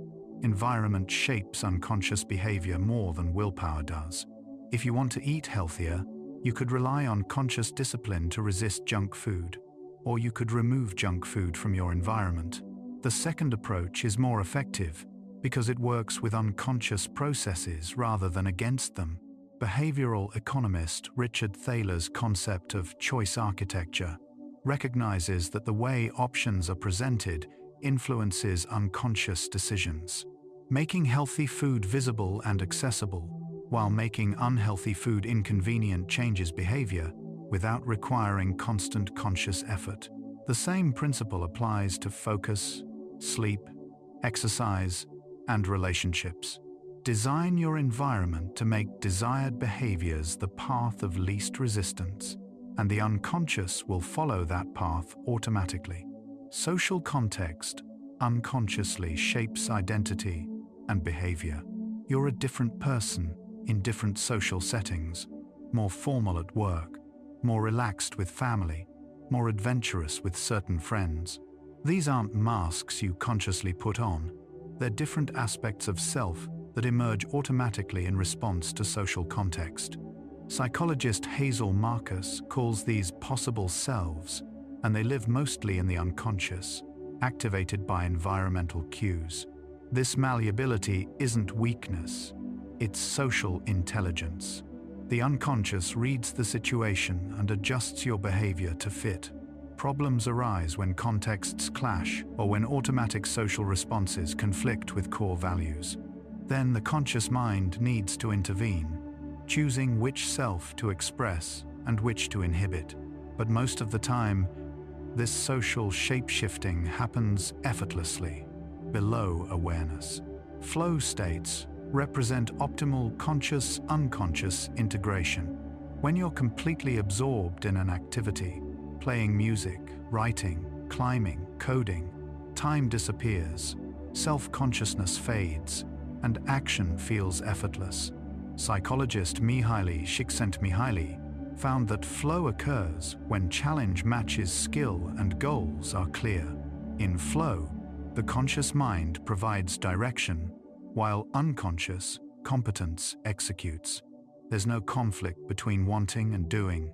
Environment shapes unconscious behavior more than willpower does. If you want to eat healthier, you could rely on conscious discipline to resist junk food, or you could remove junk food from your environment. The second approach is more effective because it works with unconscious processes rather than against them. Behavioral economist Richard Thaler's concept of choice architecture recognizes that the way options are presented influences unconscious decisions. Making healthy food visible and accessible, while making unhealthy food inconvenient changes behavior without requiring constant conscious effort. The same principle applies to focus, sleep, exercise, and relationships. Design your environment to make desired behaviors the path of least resistance, and the unconscious will follow that path automatically. Social context unconsciously shapes identity and behavior. You're a different person in different social settings, more formal at work, more relaxed with family, more adventurous with certain friends. These aren't masks you consciously put on. They're different aspects of self that emerge automatically in response to social context. Psychologist Hazel Marcus calls these possible selves, and they live mostly in the unconscious, activated by environmental cues. This malleability isn't weakness, it's social intelligence. The unconscious reads the situation and adjusts your behavior to fit. Problems arise when contexts clash or when automatic social responses conflict with core values. Then the conscious mind needs to intervene, choosing which self to express and which to inhibit. But most of the time, this social shape-shifting happens effortlessly, below awareness. Flow states represent optimal conscious-unconscious integration. When you're completely absorbed in an activity, playing music, writing, climbing, coding, time disappears, self-consciousness fades, and action feels effortless. Psychologist Mihaly Csikszentmihalyi found that flow occurs when challenge matches skill and goals are clear. In flow, the conscious mind provides direction, while unconscious competence executes. There's no conflict between wanting and doing,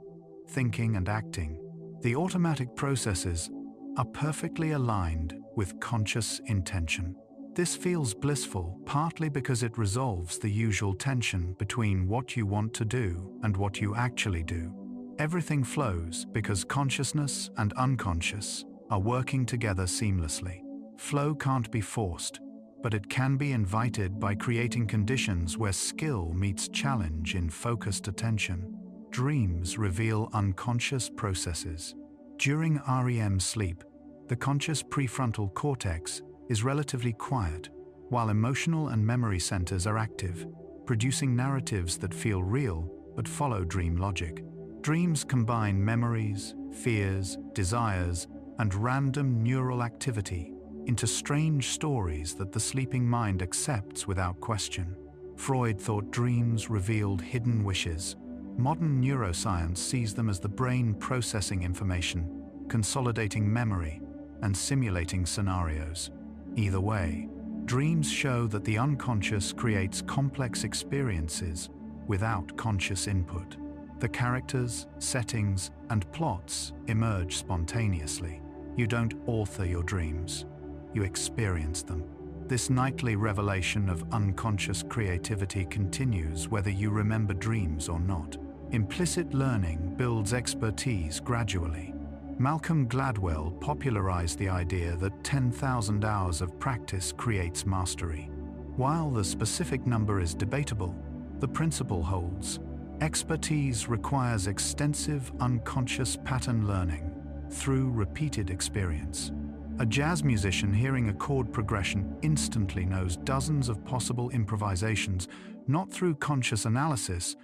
thinking and acting. The automatic processes are perfectly aligned with conscious intention. This feels blissful partly because it resolves the usual tension between what you want to do and what you actually do. Everything flows because consciousness and unconscious are working together seamlessly. Flow can't be forced, but it can be invited by creating conditions where skill meets challenge in focused attention. Dreams reveal unconscious processes. During REM sleep, the conscious prefrontal cortex is relatively quiet, while emotional and memory centers are active, producing narratives that feel real but follow dream logic. Dreams combine memories, fears, desires, and random neural activity into strange stories that the sleeping mind accepts without question. Freud thought dreams revealed hidden wishes. Modern neuroscience sees them as the brain processing information, consolidating memory, and simulating scenarios. Either way, dreams show that the unconscious creates complex experiences without conscious input. The characters, settings, and plots emerge spontaneously. You don't author your dreams, you experience them. This nightly revelation of unconscious creativity continues whether you remember dreams or not. Implicit learning builds expertise gradually. Malcolm Gladwell popularized the idea that 10,000 hours of practice creates mastery. While the specific number is debatable, the principle holds. Expertise requires extensive unconscious pattern learning through repeated experience. A jazz musician hearing a chord progression instantly knows dozens of possible improvisations, not through conscious analysis,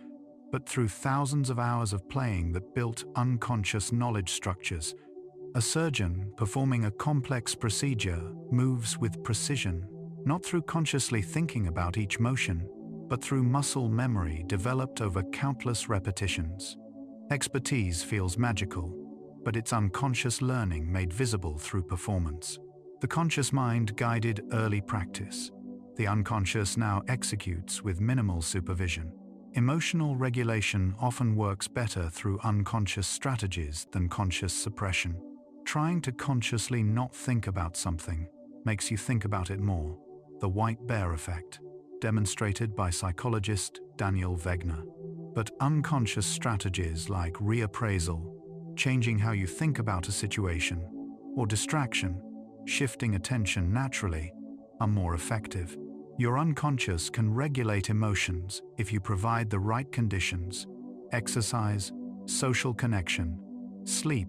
but through thousands of hours of playing that built unconscious knowledge structures. A surgeon performing a complex procedure moves with precision, not through consciously thinking about each motion, but through muscle memory developed over countless repetitions. Expertise feels magical, but it's unconscious learning made visible through performance. The conscious mind guided early practice. The unconscious now executes with minimal supervision. Emotional regulation often works better through unconscious strategies than conscious suppression. Trying to consciously not think about something makes you think about it more. The white bear effect, demonstrated by psychologist Daniel Wegner. But unconscious strategies like reappraisal, changing how you think about a situation, or distraction, shifting attention naturally, are more effective. Your unconscious can regulate emotions if you provide the right conditions: exercise, social connection, sleep,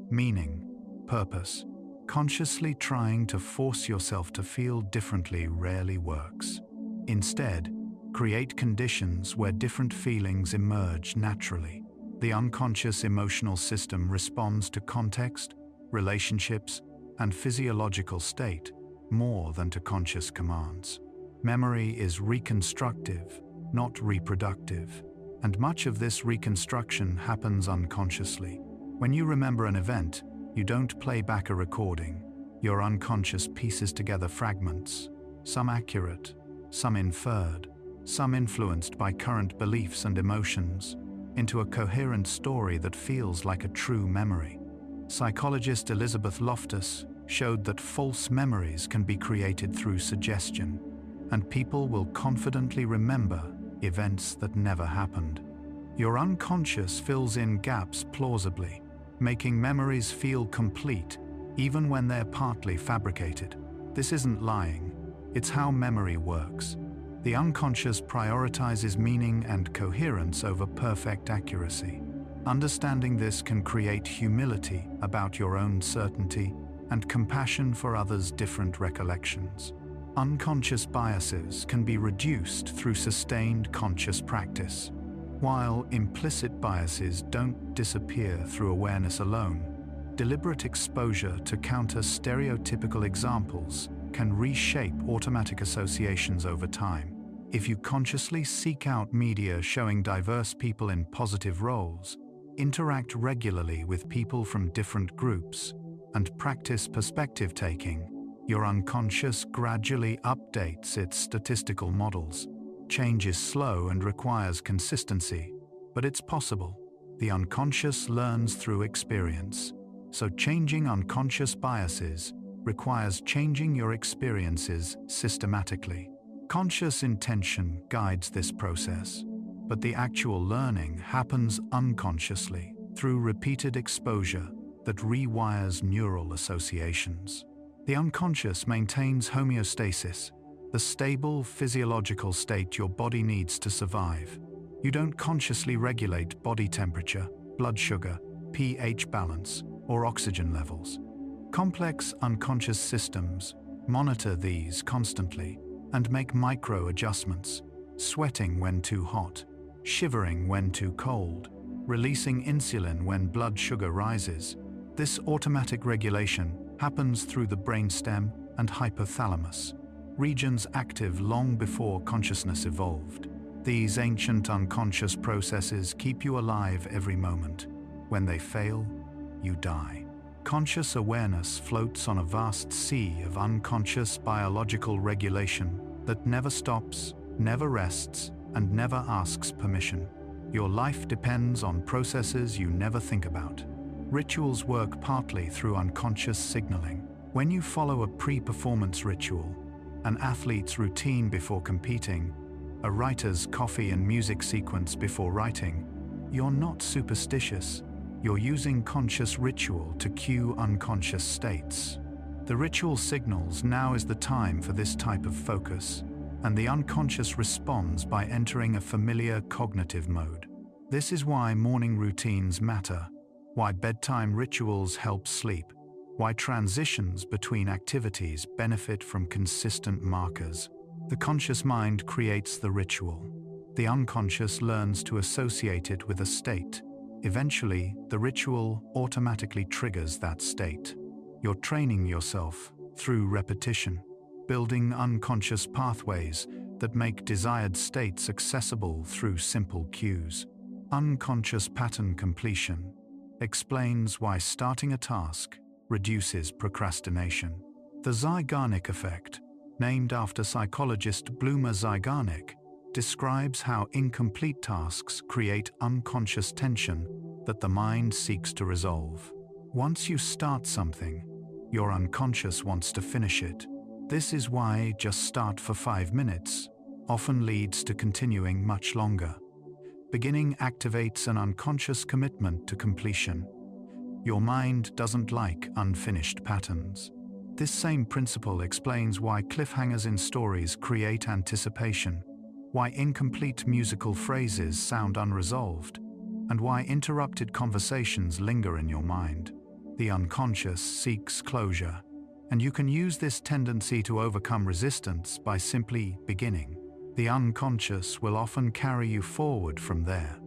meaning, purpose. Consciously trying to force yourself to feel differently rarely works. Instead, create conditions where different feelings emerge naturally. The unconscious emotional system responds to context, relationships, and physiological state more than to conscious commands. Memory is reconstructive, not reproductive, and much of this reconstruction happens unconsciously. When you remember an event, you don't play back a recording. Your unconscious pieces together fragments, some accurate, some inferred, some influenced by current beliefs and emotions, into a coherent story that feels like a true memory. Psychologist Elizabeth Loftus showed that false memories can be created through suggestion, and people will confidently remember events that never happened. Your unconscious fills in gaps plausibly, making memories feel complete even when they're partly fabricated. This isn't lying, it's how memory works. The unconscious prioritizes meaning and coherence over perfect accuracy. Understanding this can create humility about your own certainty and compassion for others' different recollections. Unconscious biases can be reduced through sustained conscious practice. While implicit biases don't disappear through awareness alone, deliberate exposure to counter stereotypical examples can reshape automatic associations over time. If you consciously seek out media showing diverse people in positive roles, interact regularly with people from different groups, and practice perspective taking, your unconscious gradually updates its statistical models. Change is slow and requires consistency, but it's possible. The unconscious learns through experience. So changing unconscious biases requires changing your experiences systematically. Conscious intention guides this process, but the actual learning happens unconsciously through repeated exposure that rewires neural associations. The unconscious maintains homeostasis, the stable physiological state your body needs to survive. You don't consciously regulate body temperature, blood sugar, pH balance, or oxygen levels. Complex unconscious systems monitor these constantly and make micro-adjustments, sweating when too hot, shivering when too cold, releasing insulin when blood sugar rises. This automatic regulation happens through the brainstem and hypothalamus, regions active long before consciousness evolved. These ancient unconscious processes keep you alive every moment. When they fail, you die. Conscious awareness floats on a vast sea of unconscious biological regulation that never stops, never rests, and never asks permission. Your life depends on processes you never think about. Rituals work partly through unconscious signaling. When you follow a pre-performance ritual, an athlete's routine before competing, a writer's coffee and music sequence before writing, you're not superstitious. You're using conscious ritual to cue unconscious states. The ritual signals now is the time for this type of focus, and the unconscious responds by entering a familiar cognitive mode. This is why morning routines matter, why bedtime rituals help sleep, why transitions between activities benefit from consistent markers. The conscious mind creates the ritual. The unconscious learns to associate it with a state. Eventually, the ritual automatically triggers that state. You're training yourself through repetition, building unconscious pathways that make desired states accessible through simple cues. Unconscious pattern completion explains why starting a task reduces procrastination. The Zeigarnik effect, named after psychologist Bluma Zeigarnik, describes how incomplete tasks create unconscious tension that the mind seeks to resolve. Once you start something, your unconscious wants to finish it. This is why just start for 5 minutes often leads to continuing much longer. Beginning activates an unconscious commitment to completion. Your mind doesn't like unfinished patterns. This same principle explains why cliffhangers in stories create anticipation, why incomplete musical phrases sound unresolved, and why interrupted conversations linger in your mind. The unconscious seeks closure, and you can use this tendency to overcome resistance by simply beginning. The unconscious will often carry you forward from there.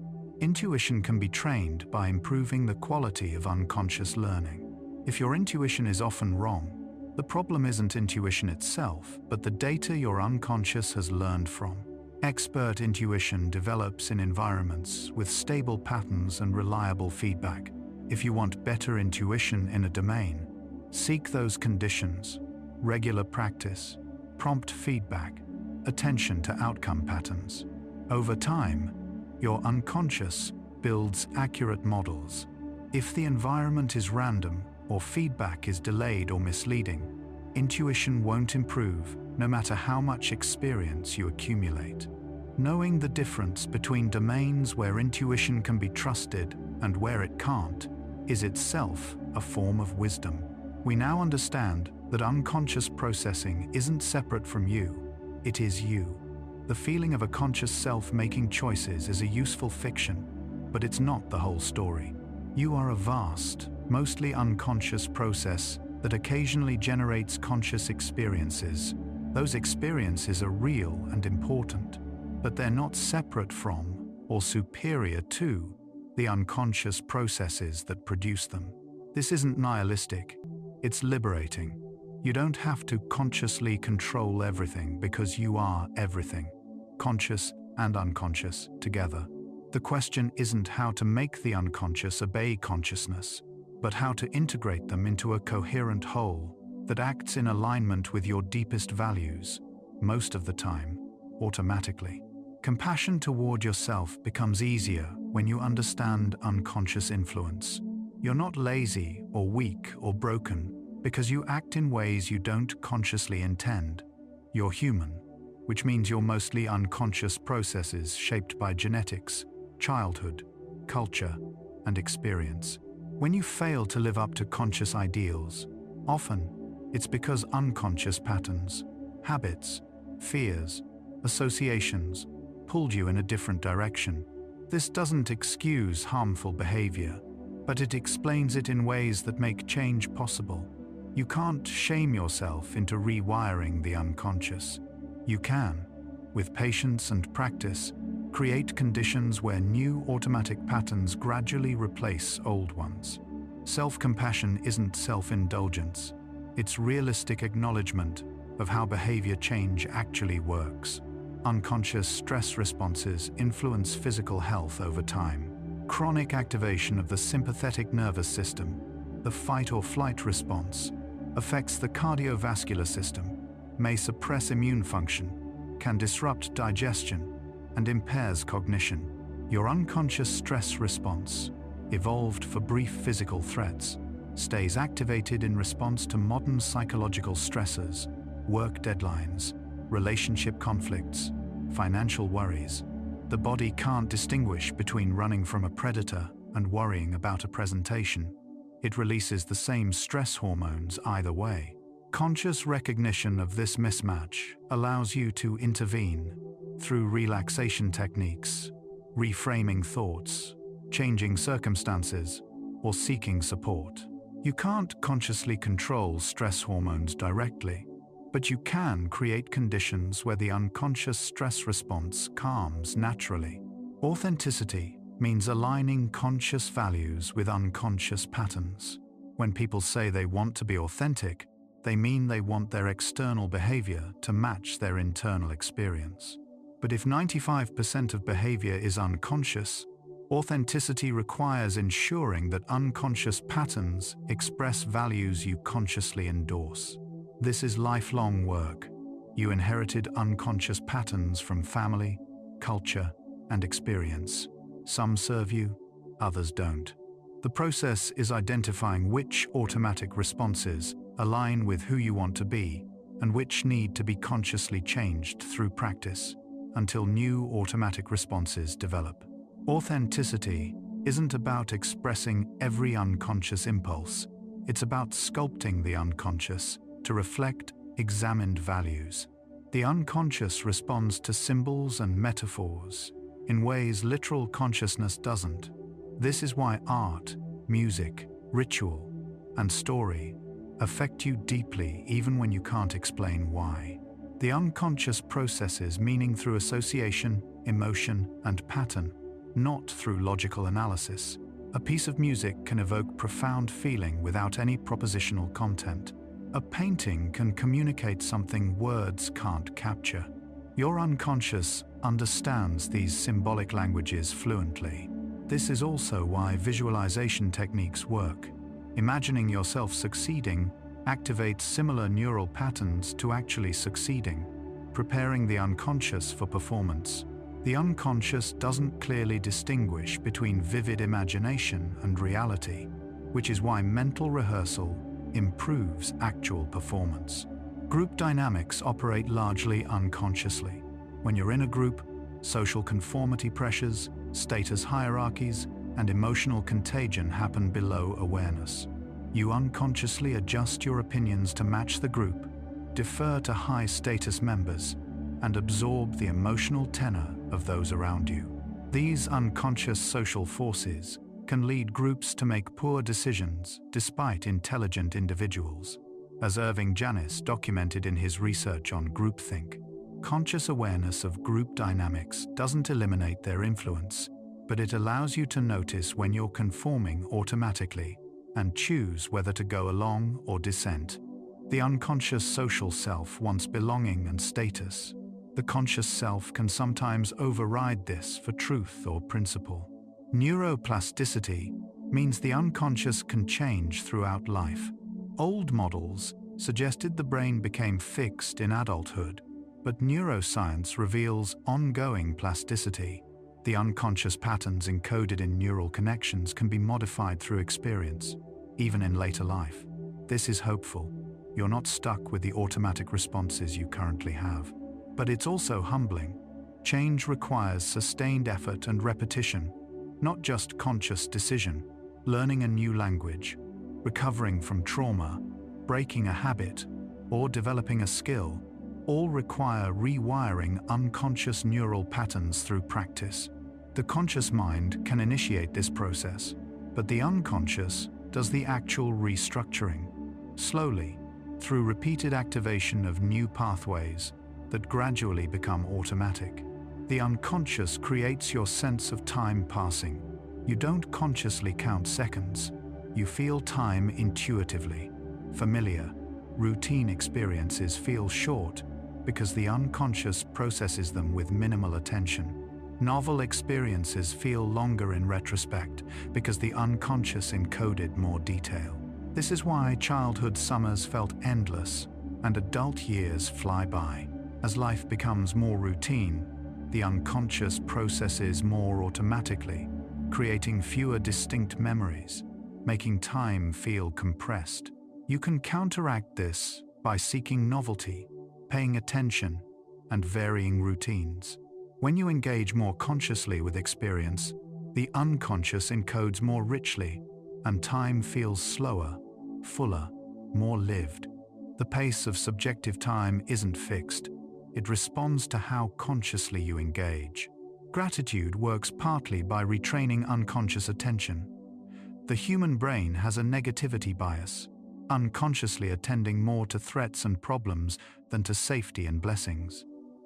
Intuition can be trained by improving the quality of unconscious learning. If your intuition is often wrong, the problem isn't intuition itself, but the data your unconscious has learned from. Expert intuition develops in environments with stable patterns and reliable feedback. If you want better intuition in a domain, seek those conditions: regular practice, prompt feedback, attention to outcome patterns. Over time, your unconscious builds accurate models. If the environment is random or feedback is delayed or misleading, intuition won't improve no matter how much experience you accumulate. Knowing the difference between domains where intuition can be trusted and where it can't is itself a form of wisdom. We now understand that unconscious processing isn't separate from you, it is you. The feeling of a conscious self making choices is a useful fiction, but it's not the whole story. You are a vast, mostly unconscious process that occasionally generates conscious experiences. Those experiences are real and important, but they're not separate from or superior to the unconscious processes that produce them. This isn't nihilistic, it's liberating. You don't have to consciously control everything because you are everything, conscious and unconscious together. The question isn't how to make the unconscious obey consciousness, but how to integrate them into a coherent whole that acts in alignment with your deepest values, most of the time, automatically. Compassion toward yourself becomes easier when you understand unconscious influence. You're not lazy or weak or broken because you act in ways you don't consciously intend. You're human, which means you're mostly unconscious processes shaped by genetics, childhood, culture, and experience. When you fail to live up to conscious ideals, often it's because unconscious patterns, habits, fears, associations pulled you in a different direction. This doesn't excuse harmful behavior, but it explains it in ways that make change possible. You can't shame yourself into rewiring the unconscious. You can, with patience and practice, create conditions where new automatic patterns gradually replace old ones. Self-compassion isn't self-indulgence. It's realistic acknowledgement of how behavior change actually works. Unconscious stress responses influence physical health over time. Chronic activation of the sympathetic nervous system, the fight or flight response, affects the cardiovascular system, may suppress immune function, can disrupt digestion, and impairs cognition. Your unconscious stress response, evolved for brief physical threats, stays activated in response to modern psychological stressors, work deadlines, relationship conflicts, financial worries. The body can't distinguish between running from a predator and worrying about a presentation. It releases the same stress hormones either way. Conscious recognition of this mismatch allows you to intervene through relaxation techniques, reframing thoughts, changing circumstances, or seeking support. You can't consciously control stress hormones directly, but you can create conditions where the unconscious stress response calms naturally. Authenticity means aligning conscious values with unconscious patterns. When people say they want to be authentic, they mean they want their external behavior to match their internal experience. But if 95% of behavior is unconscious, authenticity requires ensuring that unconscious patterns express values you consciously endorse. This is lifelong work. You inherited unconscious patterns from family, culture, and experience. Some serve you, others don't. The process is identifying which automatic responses align with who you want to be and which need to be consciously changed through practice until new automatic responses develop. Authenticity isn't about expressing every unconscious impulse. It's about sculpting the unconscious to reflect examined values. The unconscious responds to symbols and metaphors in ways literal consciousness doesn't. This is why art, music, ritual, and story affect you deeply even when you can't explain why. The unconscious processes meaning through association, emotion, and pattern, not through logical analysis. A piece of music can evoke profound feeling without any propositional content. A painting can communicate something words can't capture. Your unconscious understands these symbolic languages fluently. This is also why visualization techniques work. Imagining yourself succeeding activates similar neural patterns to actually succeeding, preparing the unconscious for performance. The unconscious doesn't clearly distinguish between vivid imagination and reality, which is why mental rehearsal improves actual performance. Group dynamics operate largely unconsciously. When you're in a group, social conformity pressures, status hierarchies, and emotional contagion happen below awareness. You unconsciously adjust your opinions to match the group, defer to high-status members, and absorb the emotional tenor of those around you. These unconscious social forces can lead groups to make poor decisions despite intelligent individuals. As Irving Janis documented in his research on groupthink, conscious awareness of group dynamics doesn't eliminate their influence, but it allows you to notice when you're conforming automatically and choose whether to go along or dissent. The unconscious social self wants belonging and status. The conscious self can sometimes override this for truth or principle. Neuroplasticity means the unconscious can change throughout life. Old models suggested the brain became fixed in adulthood, but neuroscience reveals ongoing plasticity. The unconscious patterns encoded in neural connections can be modified through experience, even in later life. This is hopeful. You're not stuck with the automatic responses you currently have. But it's also humbling. Change requires sustained effort and repetition, not just conscious decision. Learning a new language, recovering from trauma, breaking a habit, or developing a skill all require rewiring unconscious neural patterns through practice. The conscious mind can initiate this process, but the unconscious does the actual restructuring, slowly, through repeated activation of new pathways that gradually become automatic. The unconscious creates your sense of time passing. You don't consciously count seconds. You feel time intuitively. Familiar, routine experiences feel short because the unconscious processes them with minimal attention. Novel experiences feel longer in retrospect because the unconscious encoded more detail. This is why childhood summers felt endless and adult years fly by. As life becomes more routine, the unconscious processes more automatically, creating fewer distinct memories, making time feel compressed. You can counteract this by seeking novelty, paying attention, and varying routines. When you engage more consciously with experience, the unconscious encodes more richly, and time feels slower, fuller, more lived. The pace of subjective time isn't fixed. It responds to how consciously you engage. Gratitude works partly by retraining unconscious attention. The human brain has a negativity bias, unconsciously attending more to threats and problems than to safety and blessings.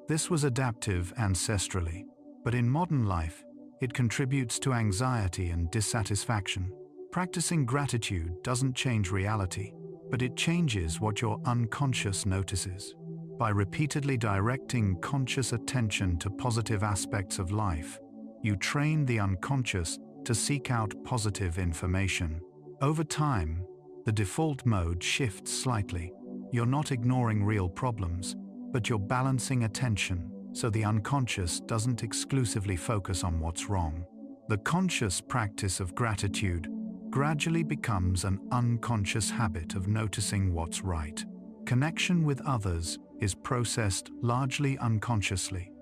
This was adaptive ancestrally, but in modern life, it contributes to anxiety and dissatisfaction. Practicing gratitude doesn't change reality, but it changes what your unconscious notices. By repeatedly directing conscious attention to positive aspects of life, you train the unconscious to seek out positive information. Over time, the default mode shifts slightly. You're not ignoring real problems, but you're balancing attention so the unconscious doesn't exclusively focus on what's wrong. The conscious practice of gratitude gradually becomes an unconscious habit of noticing what's right. Connection with others is processed largely unconsciously.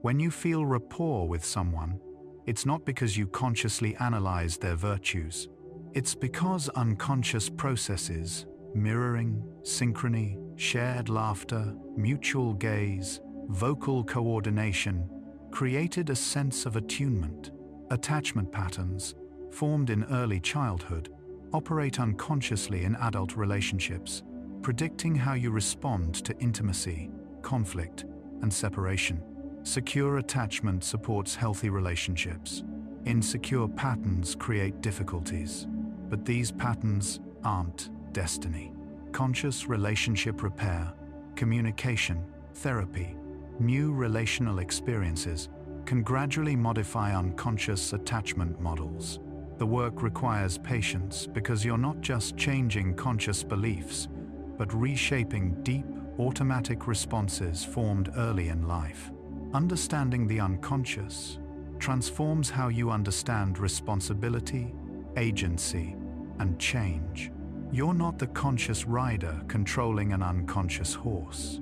When you feel rapport with someone, it's not because you consciously analyze their virtues. It's because unconscious processes, mirroring, synchrony, shared laughter, mutual gaze, vocal coordination, created a sense of attunement. Attachment patterns, formed in early childhood, operate unconsciously in adult relationships, predicting how you respond to intimacy, conflict, and separation. Secure attachment supports healthy relationships. Insecure patterns create difficulties, but these patterns aren't destiny. Conscious relationship repair, communication, therapy, new relational experiences can gradually modify unconscious attachment models. The work requires patience because you're not just changing conscious beliefs, but reshaping deep, automatic responses formed early in life. Understanding the unconscious transforms how you understand responsibility, agency, and change. You're not the conscious rider controlling an unconscious horse.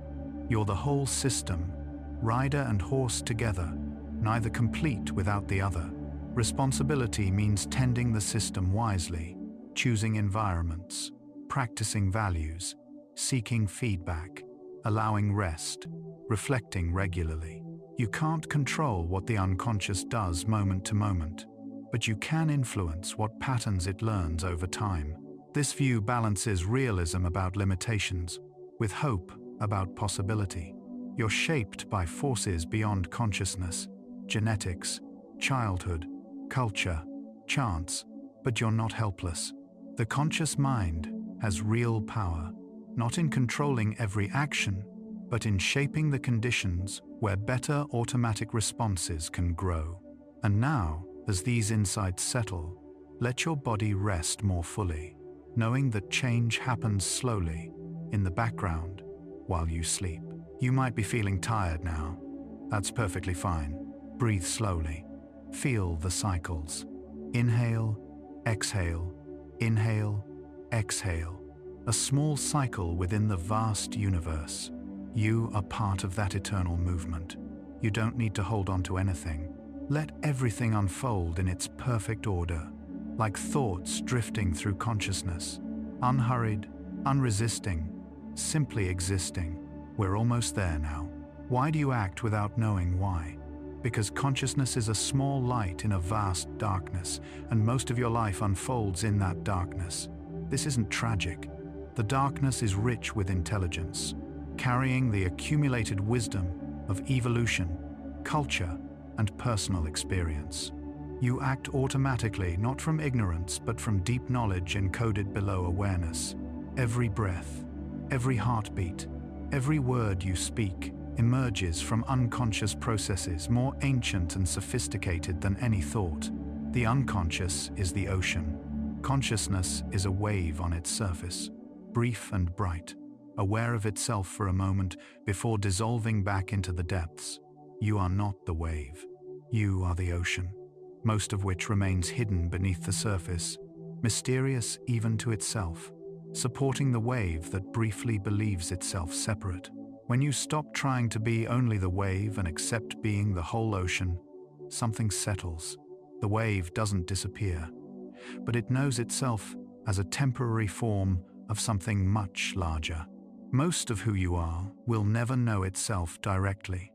You're the whole system, rider and horse together, neither complete without the other. Responsibility means tending the system wisely, choosing environments, practicing values, seeking feedback, allowing rest, reflecting regularly. You can't control what the unconscious does moment to moment, but you can influence what patterns it learns over time. This view balances realism about limitations with hope about possibility. You're shaped by forces beyond consciousness, genetics, childhood, culture, chance, but you're not helpless. The conscious mind has real power, not in controlling every action, but in shaping the conditions where better automatic responses can grow. And now, as these insights settle, let your body rest more fully, knowing that change happens slowly, in the background, while you sleep. You might be feeling tired now. That's perfectly fine. Breathe slowly. Feel the cycles. Inhale, exhale, inhale, exhale. A small cycle within the vast universe. You are part of that eternal movement. You don't need to hold on to anything. Let everything unfold in its perfect order, like thoughts drifting through consciousness. Unhurried, unresisting, simply existing. We're almost there now. Why do you act without knowing why? Because consciousness is a small light in a vast darkness, and most of your life unfolds in that darkness. This isn't tragic. The darkness is rich with intelligence, carrying the accumulated wisdom of evolution, culture, and personal experience. You act automatically, not from ignorance, but from deep knowledge encoded below awareness. Every breath, every heartbeat, every word you speak emerges from unconscious processes more ancient and sophisticated than any thought. The unconscious is the ocean. Consciousness is a wave on its surface, brief and bright, aware of itself for a moment before dissolving back into the depths. You are not the wave. You are the ocean, most of which remains hidden beneath the surface, mysterious even to itself, supporting the wave that briefly believes itself separate. When you stop trying to be only the wave and accept being the whole ocean, something settles. The wave doesn't disappear, but it knows itself as a temporary form of something much larger. Most of who you are will never know itself directly.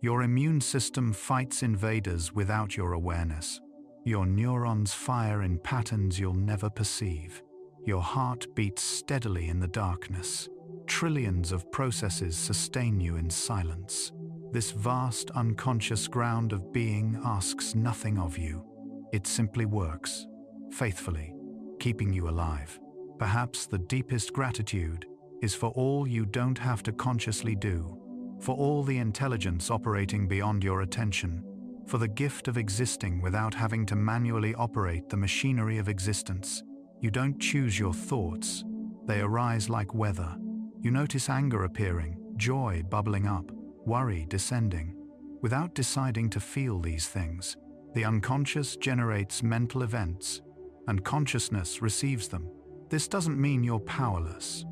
Your immune system fights invaders without your awareness. Your neurons fire in patterns you'll never perceive. Your heart beats steadily in the darkness. Trillions of processes sustain you in silence. This vast unconscious ground of being asks nothing of you. It simply works, faithfully, keeping you alive. Perhaps the deepest gratitude is for all you don't have to consciously do, for all the intelligence operating beyond your attention, for the gift of existing without having to manually operate the machinery of existence. You don't choose your thoughts. They arise like weather. You notice anger appearing, joy bubbling up, worry descending. Without deciding to feel these things, the unconscious generates mental events, and consciousness receives them. This doesn't mean you're powerless.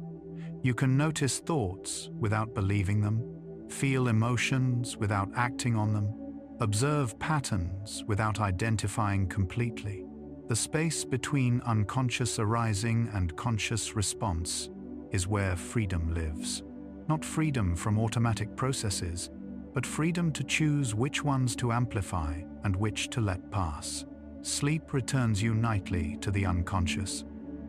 You can notice thoughts without believing them, feel emotions without acting on them, observe patterns without identifying completely. The space between unconscious arising and conscious response is where freedom lives. Not freedom from automatic processes, but freedom to choose which ones to amplify and which to let pass. Sleep returns you nightly to the unconscious.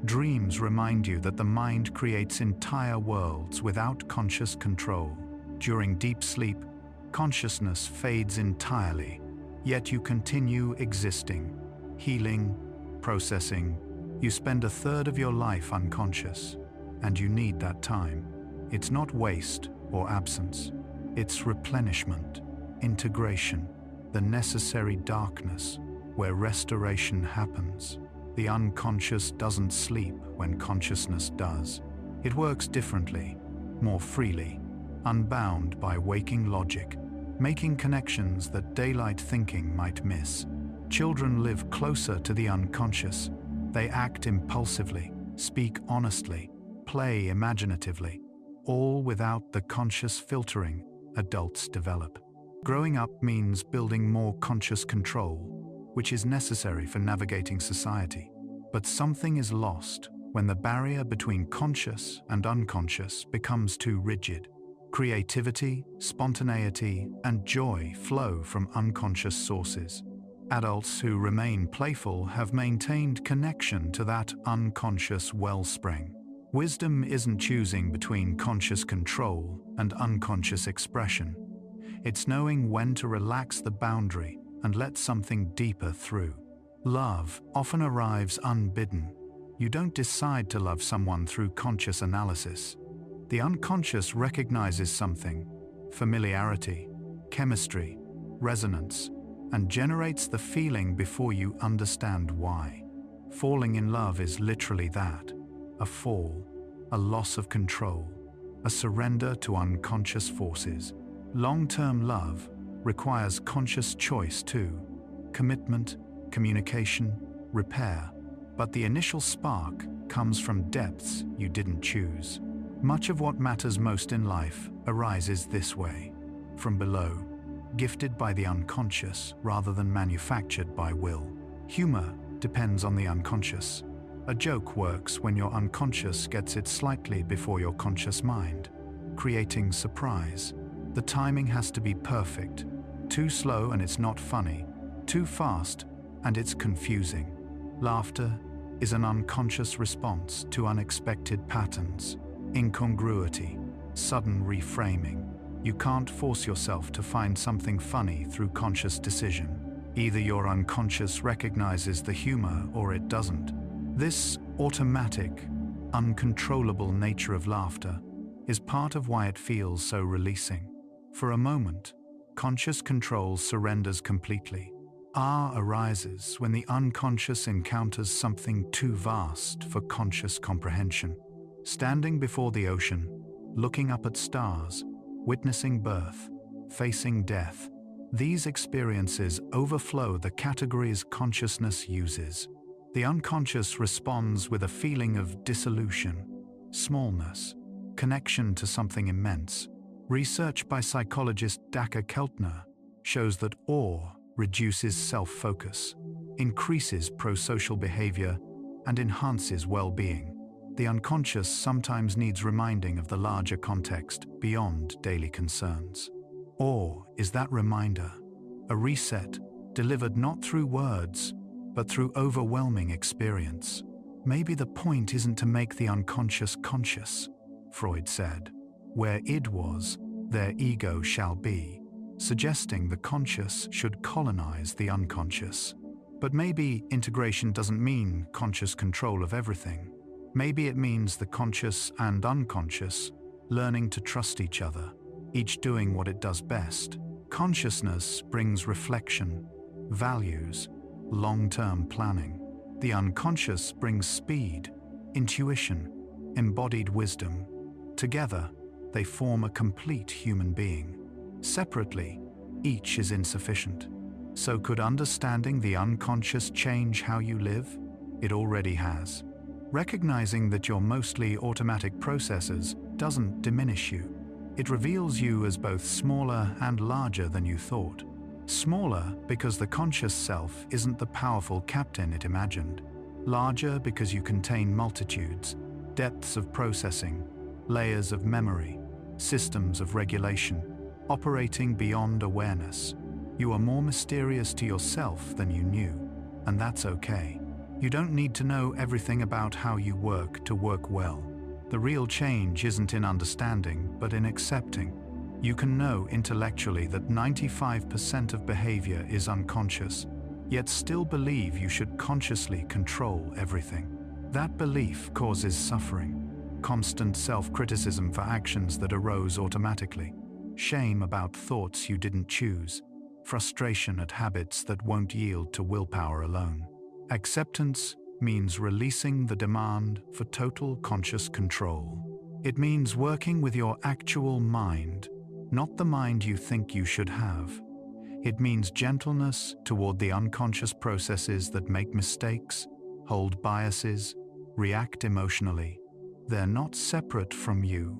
Dreams remind you that the mind creates entire worlds without conscious control. During deep sleep, consciousness fades entirely, yet you continue existing, healing, processing. You spend a third of your life unconscious, and you need that time. It's not waste or absence. It's replenishment, integration, the necessary darkness where restoration happens. The unconscious doesn't sleep when consciousness does. It works differently, more freely, unbound by waking logic, making connections that daylight thinking might miss. Children live closer to the unconscious. They act impulsively, speak honestly, play imaginatively, all without the conscious filtering adults develop. Growing up means building more conscious control, which is necessary for navigating society. But something is lost when the barrier between conscious and unconscious becomes too rigid. Creativity, spontaneity, and joy flow from unconscious sources. Adults who remain playful have maintained connection to that unconscious wellspring. Wisdom isn't choosing between conscious control and unconscious expression. It's knowing when to relax the boundary and let something deeper through. Love often arrives unbidden. You don't decide to love someone through conscious analysis. The unconscious recognizes something, familiarity, chemistry, resonance, and generates the feeling before you understand why. Falling in love is literally that. A fall, a loss of control, a surrender to unconscious forces. Long-term love requires conscious choice too. commitment, communication, repair. But the initial spark comes from depths you didn't choose. Much of what matters most in life arises this way, from below, gifted by the unconscious rather than manufactured by will. Humor depends on the unconscious. A joke works when your unconscious gets it slightly before your conscious mind, creating surprise. The timing has to be perfect. Too slow and it's not funny. Too fast and it's confusing. Laughter is an unconscious response to unexpected patterns, incongruity, sudden reframing. You can't force yourself to find something funny through conscious decision. Either your unconscious recognizes the humor or it doesn't. This automatic, uncontrollable nature of laughter is part of why it feels so releasing. For a moment, conscious control surrenders completely. Awe arises when the unconscious encounters something too vast for conscious comprehension. Standing before the ocean, looking up at stars, witnessing birth, facing death, these experiences overflow the categories consciousness uses. The unconscious responds with a feeling of dissolution, smallness, connection to something immense. Research by psychologist Daka Keltner shows that awe reduces self-focus, increases pro-social behavior, and enhances well-being. The unconscious sometimes needs reminding of the larger context beyond daily concerns. Awe is that reminder, a reset delivered not through words, but through overwhelming experience. Maybe the point isn't to make the unconscious conscious, Freud said. Where id was, there ego shall be, suggesting the conscious should colonize the unconscious. But maybe integration doesn't mean conscious control of everything. Maybe it means the conscious and unconscious learning to trust each other, each doing what it does best. Consciousness brings reflection, values, long-term planning. The unconscious brings speed, intuition, embodied wisdom. Together, they form a complete human being. Separately, each is insufficient. So could understanding the unconscious change how you live? It already has. Recognizing that you're mostly automatic processes doesn't diminish you. It reveals you as both smaller and larger than you thought. Smaller because the conscious self isn't the powerful captain it imagined. Larger because you contain multitudes, depths of processing, layers of memory, systems of regulation, operating beyond awareness. You are more mysterious to yourself than you knew, and that's okay. You don't need to know everything about how you work to work well. The real change isn't in understanding, but in accepting. You can know intellectually that 95% of behavior is unconscious, yet still believe you should consciously control everything. That belief causes suffering, constant self-criticism for actions that arose automatically, shame about thoughts you didn't choose, frustration at habits that won't yield to willpower alone. Acceptance means releasing the demand for total conscious control. It means working with your actual mind, not the mind you think you should have. It means gentleness toward the unconscious processes that make mistakes, hold biases, react emotionally. They're not separate from you.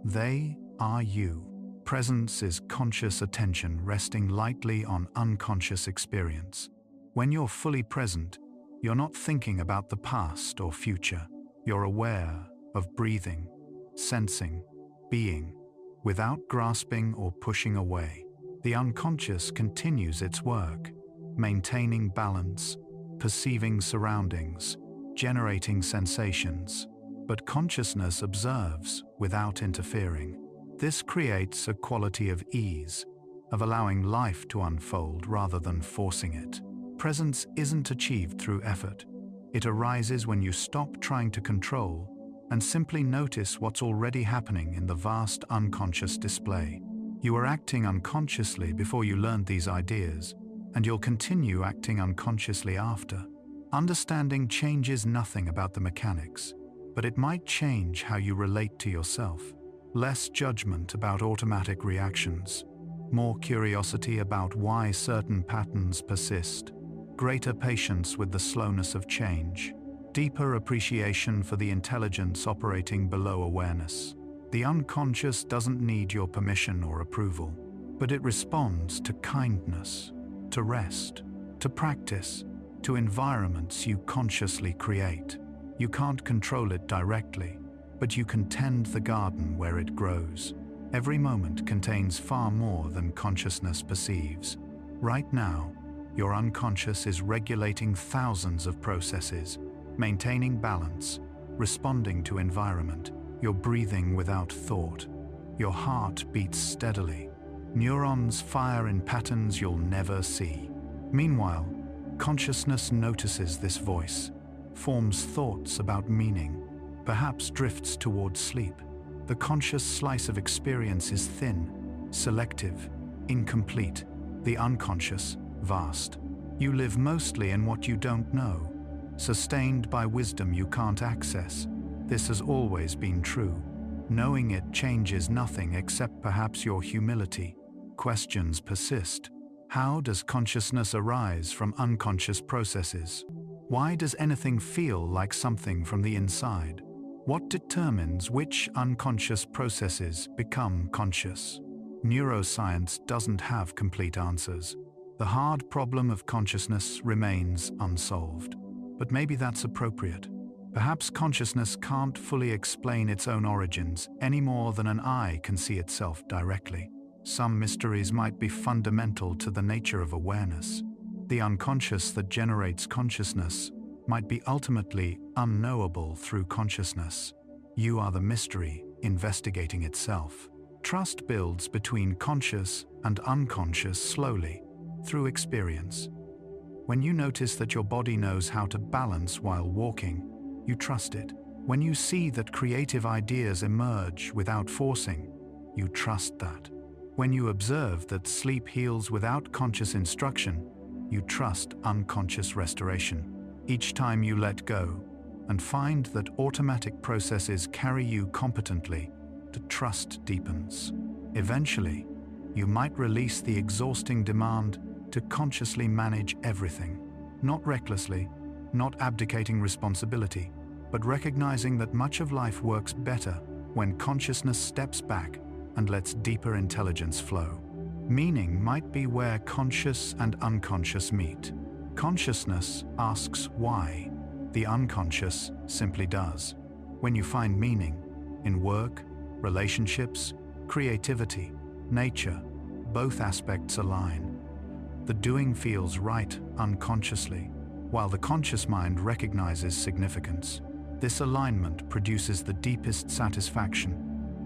They are you. Presence is conscious attention resting lightly on unconscious experience. When you're fully present, you're not thinking about the past or future. You're aware of breathing, sensing, being, without grasping or pushing away. The unconscious continues its work, maintaining balance, perceiving surroundings, generating sensations, but consciousness observes without interfering. This creates a quality of ease, of allowing life to unfold rather than forcing it. Presence isn't achieved through effort. It arises when you stop trying to control and simply notice what's already happening in the vast unconscious display. You were acting unconsciously before you learned these ideas, and you'll continue acting unconsciously after. Understanding changes nothing about the mechanics, but it might change how you relate to yourself. Less judgment about automatic reactions, more curiosity about why certain patterns persist, greater patience with the slowness of change, deeper appreciation for the intelligence operating below awareness. The unconscious doesn't need your permission or approval, but it responds to kindness, to rest, to practice, to environments you consciously create. You can't control it directly, but you can tend the garden where it grows. Every moment contains far more than consciousness perceives. Right now, your unconscious is regulating thousands of processes, maintaining balance, responding to environment. You're breathing without thought. Your heart beats steadily. Neurons fire in patterns you'll never see. Meanwhile, consciousness notices this voice, forms thoughts about meaning, perhaps drifts towards sleep. The conscious slice of experience is thin, selective, incomplete. The unconscious, vast. You live mostly in what you don't know, sustained by wisdom you can't access. This has always been true. Knowing it changes nothing except perhaps your humility. Questions persist. How does consciousness arise from unconscious processes? Why does anything feel like something from the inside? What determines which unconscious processes become conscious? Neuroscience doesn't have complete answers. The hard problem of consciousness remains unsolved. But maybe that's appropriate. Perhaps consciousness can't fully explain its own origins any more than an eye can see itself directly. Some mysteries might be fundamental to the nature of awareness. The unconscious that generates consciousness might be ultimately unknowable through consciousness. You are the mystery investigating itself. Trust builds between conscious and unconscious slowly, through experience. When you notice that your body knows how to balance while walking, you trust it. When you see that creative ideas emerge without forcing, you trust that. When you observe that sleep heals without conscious instruction, you trust unconscious restoration. Each time you let go and find that automatic processes carry you competently, the trust deepens. Eventually, you might release the exhausting demand to consciously manage everything, not recklessly, not abdicating responsibility, but recognizing that much of life works better when consciousness steps back and lets deeper intelligence flow. Meaning might be where conscious and unconscious meet. Consciousness asks why. The unconscious simply does. When you find meaning in work, relationships, creativity, nature, both aspects align. The doing feels right unconsciously, while the conscious mind recognizes significance. This alignment produces the deepest satisfaction,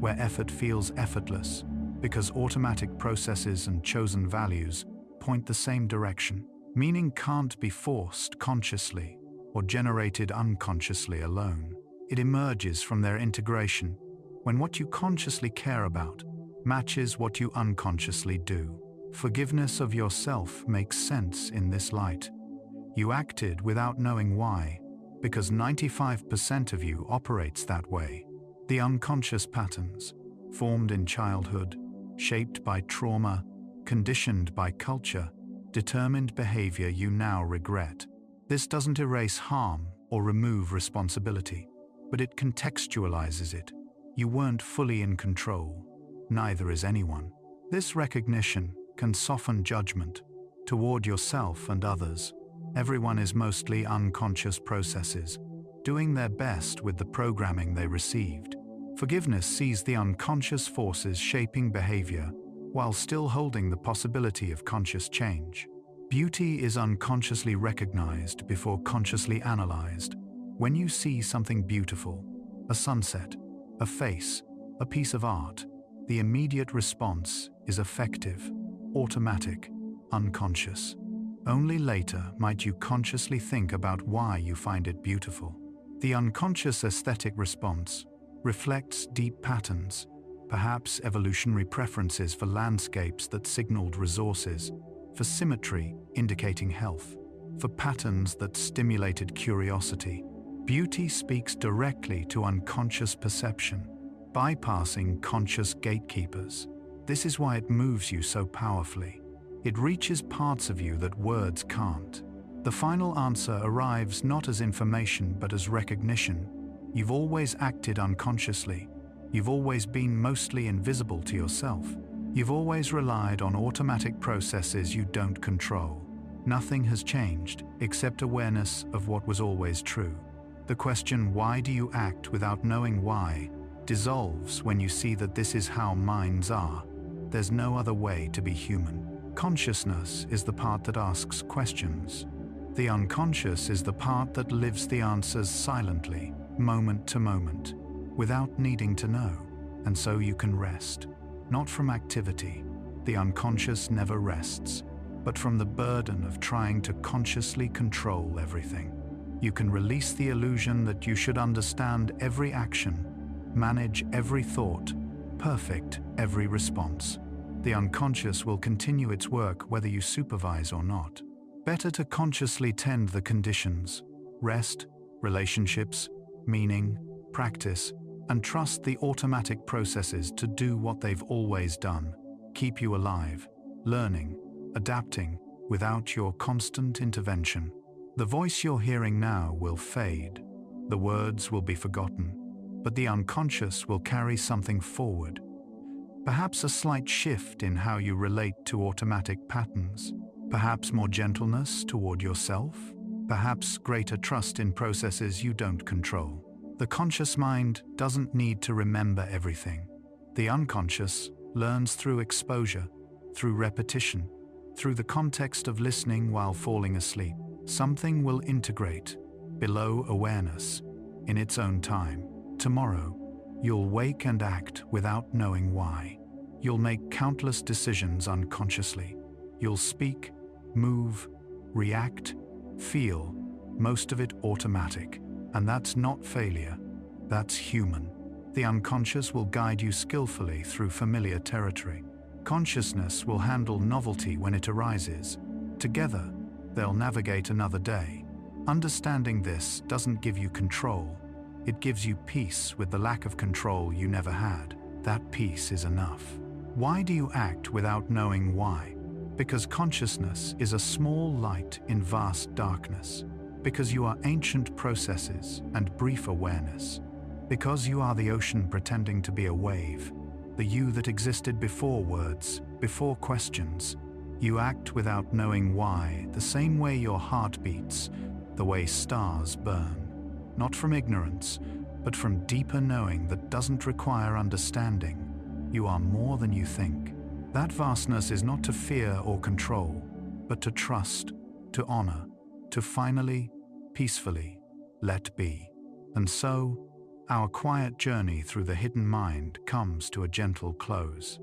where effort feels effortless, because automatic processes and chosen values point the same direction. Meaning can't be forced consciously or generated unconsciously alone. It emerges from their integration when what you consciously care about matches what you unconsciously do. Forgiveness of yourself makes sense in this light. You acted without knowing why, because 95% of you operates that way. The unconscious patterns, formed in childhood, shaped by trauma, conditioned by culture, determined behavior you now regret. This doesn't erase harm or remove responsibility, but it contextualizes it. You weren't fully in control. Neither is anyone. This recognition can soften judgment toward yourself and others. Everyone is mostly unconscious processes, doing their best with the programming they received. Forgiveness sees the unconscious forces shaping behavior while still holding the possibility of conscious change. Beauty is unconsciously recognized before consciously analyzed. When you see something beautiful, a sunset, a face, a piece of art, the immediate response is effective, automatic, unconscious. Only later might you consciously think about why you find it beautiful. The unconscious aesthetic response reflects deep patterns, perhaps evolutionary preferences for landscapes that signaled resources, for symmetry indicating health, for patterns that stimulated curiosity. Beauty speaks directly to unconscious perception, bypassing conscious gatekeepers. This is why it moves you so powerfully. It reaches parts of you that words can't. The final answer arrives not as information but as recognition. You've always acted unconsciously. You've always been mostly invisible to yourself. You've always relied on automatic processes you don't control. Nothing has changed except awareness of what was always true. The question, why do you act without knowing why, dissolves when you see that this is how minds are. There's no other way to be human. Consciousness is the part that asks questions. The unconscious is the part that lives the answers silently, moment to moment, without needing to know. And so you can rest, not from activity. The unconscious never rests, but from the burden of trying to consciously control everything. You can release the illusion that you should understand every action, manage every thought, perfect every response. The unconscious will continue its work whether you supervise or not. Better to consciously tend the conditions, rest, relationships, meaning, practice, and trust the automatic processes to do what they've always done, keep you alive, learning, adapting, without your constant intervention. The voice you're hearing now will fade. The words will be forgotten, but the unconscious will carry something forward. Perhaps a slight shift in how you relate to automatic patterns. Perhaps more gentleness toward yourself. Perhaps greater trust in processes you don't control. The conscious mind doesn't need to remember everything. The unconscious learns through exposure, through repetition, through the context of listening while falling asleep. Something will integrate, below awareness, in its own time. Tomorrow, you'll wake and act without knowing why. You'll make countless decisions unconsciously. You'll speak, move, react, feel, most of it automatic. And that's not failure, that's human. The unconscious will guide you skillfully through familiar territory. Consciousness will handle novelty when it arises. Together, they'll navigate another day. Understanding this doesn't give you control. It gives you peace with the lack of control you never had. That peace is enough. Why do you act without knowing why? Because consciousness is a small light in vast darkness. Because you are ancient processes and brief awareness. Because you are the ocean pretending to be a wave. The you that existed before words, before questions. You act without knowing why, the same way your heart beats, the way stars burn. Not from ignorance, but from deeper knowing that doesn't require understanding. You are more than you think. That vastness is not to fear or control, but to trust, to honor, to finally, peacefully, let be. And so, our quiet journey through the hidden mind comes to a gentle close.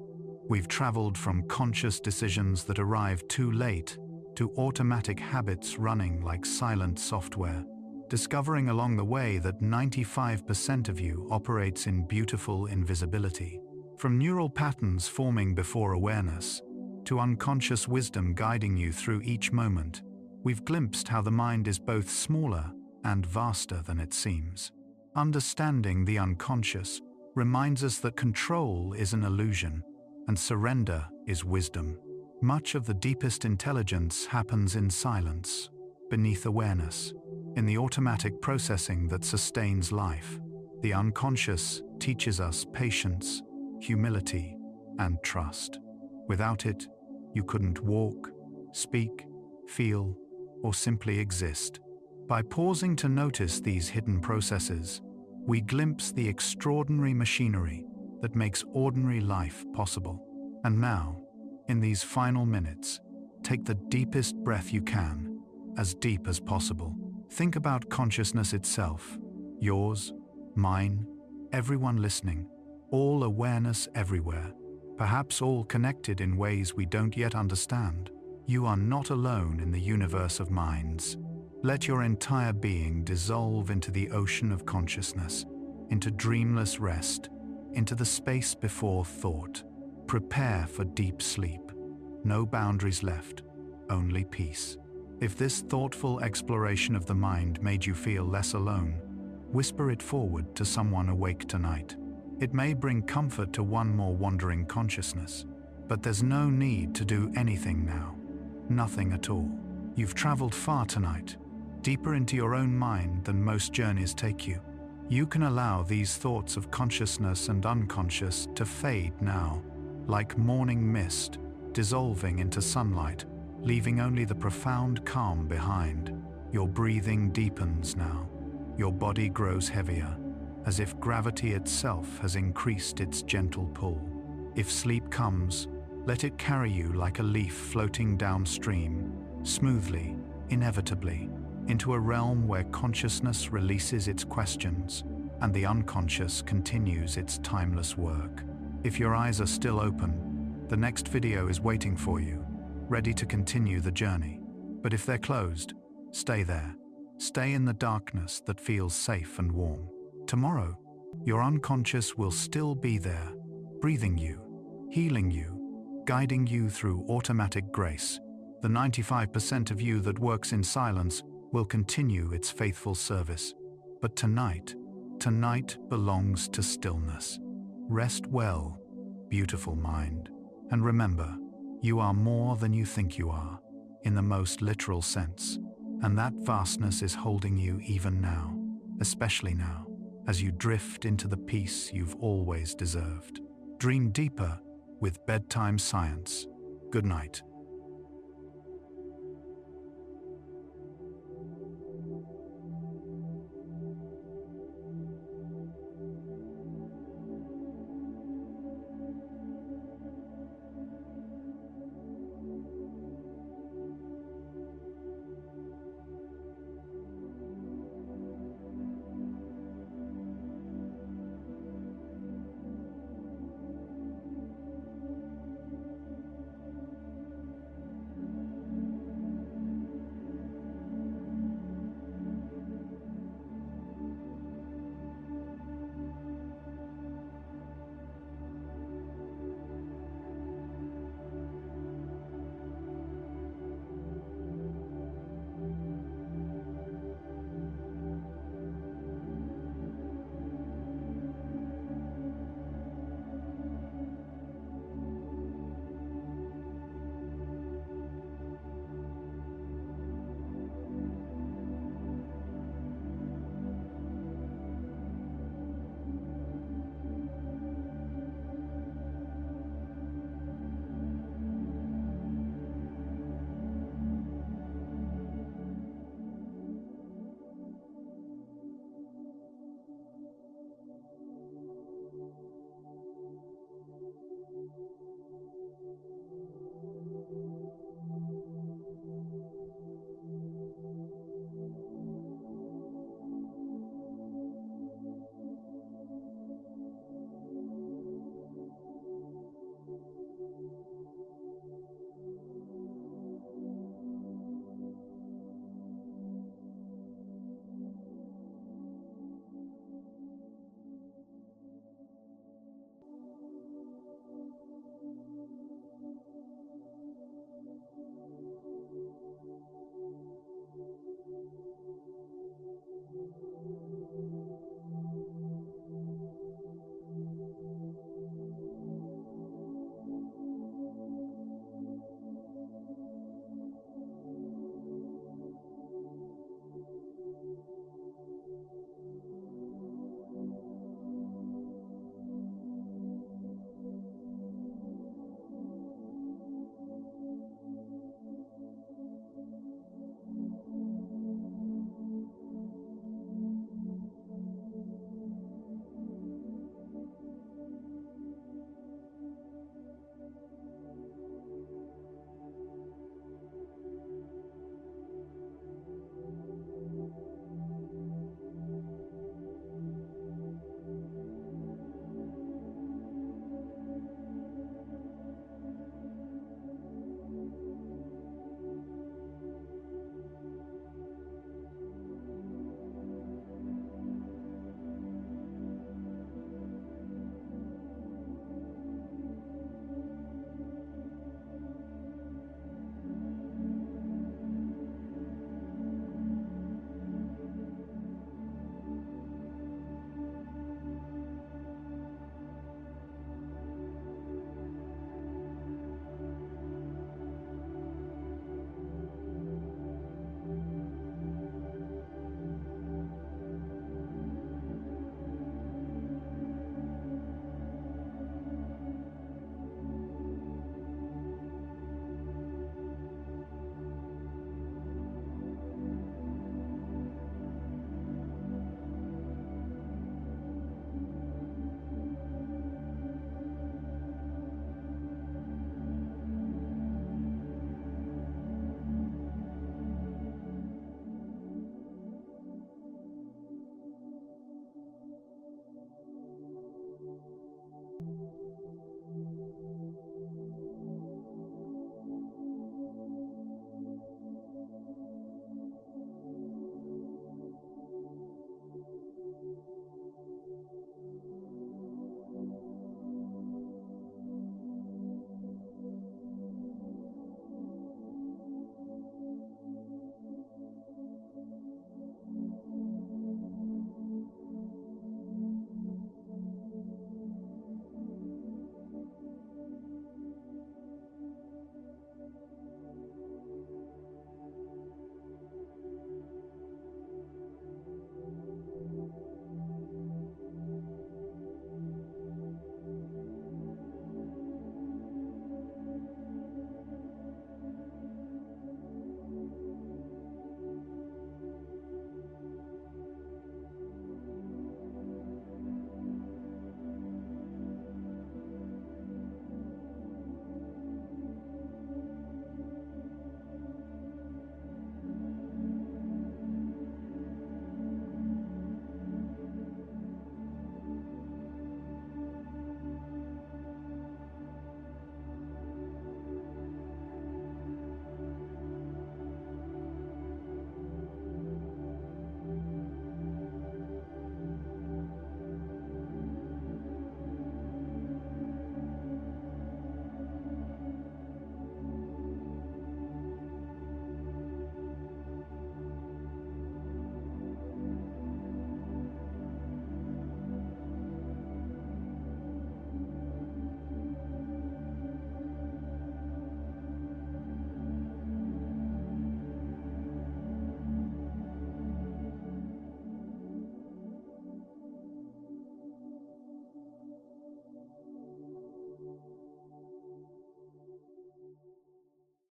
We've traveled from conscious decisions that arrive too late to automatic habits running like silent software, discovering along the way that 95% of you operates in beautiful invisibility. From neural patterns forming before awareness, to unconscious wisdom guiding you through each moment, we've glimpsed how the mind is both smaller and vaster than it seems. Understanding the unconscious reminds us that control is an illusion, and surrender is wisdom. Much of the deepest intelligence happens in silence, beneath awareness, in the automatic processing that sustains life. The unconscious teaches us patience, humility, and trust. Without it, you couldn't walk, speak, feel, or simply exist. By pausing to notice these hidden processes, we glimpse the extraordinary machinery that makes ordinary life possible. And now, in these final minutes, take the deepest breath you can, as deep as possible. Think about consciousness itself, yours, mine, everyone listening, all awareness everywhere, perhaps all connected in ways we don't yet understand. You are not alone in the universe of minds. Let your entire being dissolve into the ocean of consciousness, into dreamless rest, into the space before thought. Prepare for deep sleep. No boundaries left, only peace. If this thoughtful exploration of the mind made you feel less alone, whisper it forward to someone awake tonight. It may bring comfort to one more wandering consciousness. But there's no need to do anything now. Nothing at all. You've traveled far tonight, deeper into your own mind than most journeys take you. You can allow these thoughts of consciousness and unconscious to fade now, like morning mist, dissolving into sunlight, leaving only the profound calm behind. Your breathing deepens now. Your body grows heavier, as if gravity itself has increased its gentle pull. If sleep comes, let it carry you like a leaf floating downstream, smoothly, inevitably, into a realm where consciousness releases its questions and the unconscious continues its timeless work. If your eyes are still open, the next video is waiting for you, ready to continue the journey. But if they're closed, stay there. Stay in the darkness that feels safe and warm. Tomorrow, your unconscious will still be there, breathing you, healing you, guiding you through automatic grace. The 95% of you that works in silence will continue its faithful service. But tonight belongs to stillness. Rest well, beautiful mind. And remember, you are more than you think you are, in the most literal sense. And that vastness is holding you even now, especially now, as you drift into the peace you've always deserved. Dream deeper with bedtime science. Good night.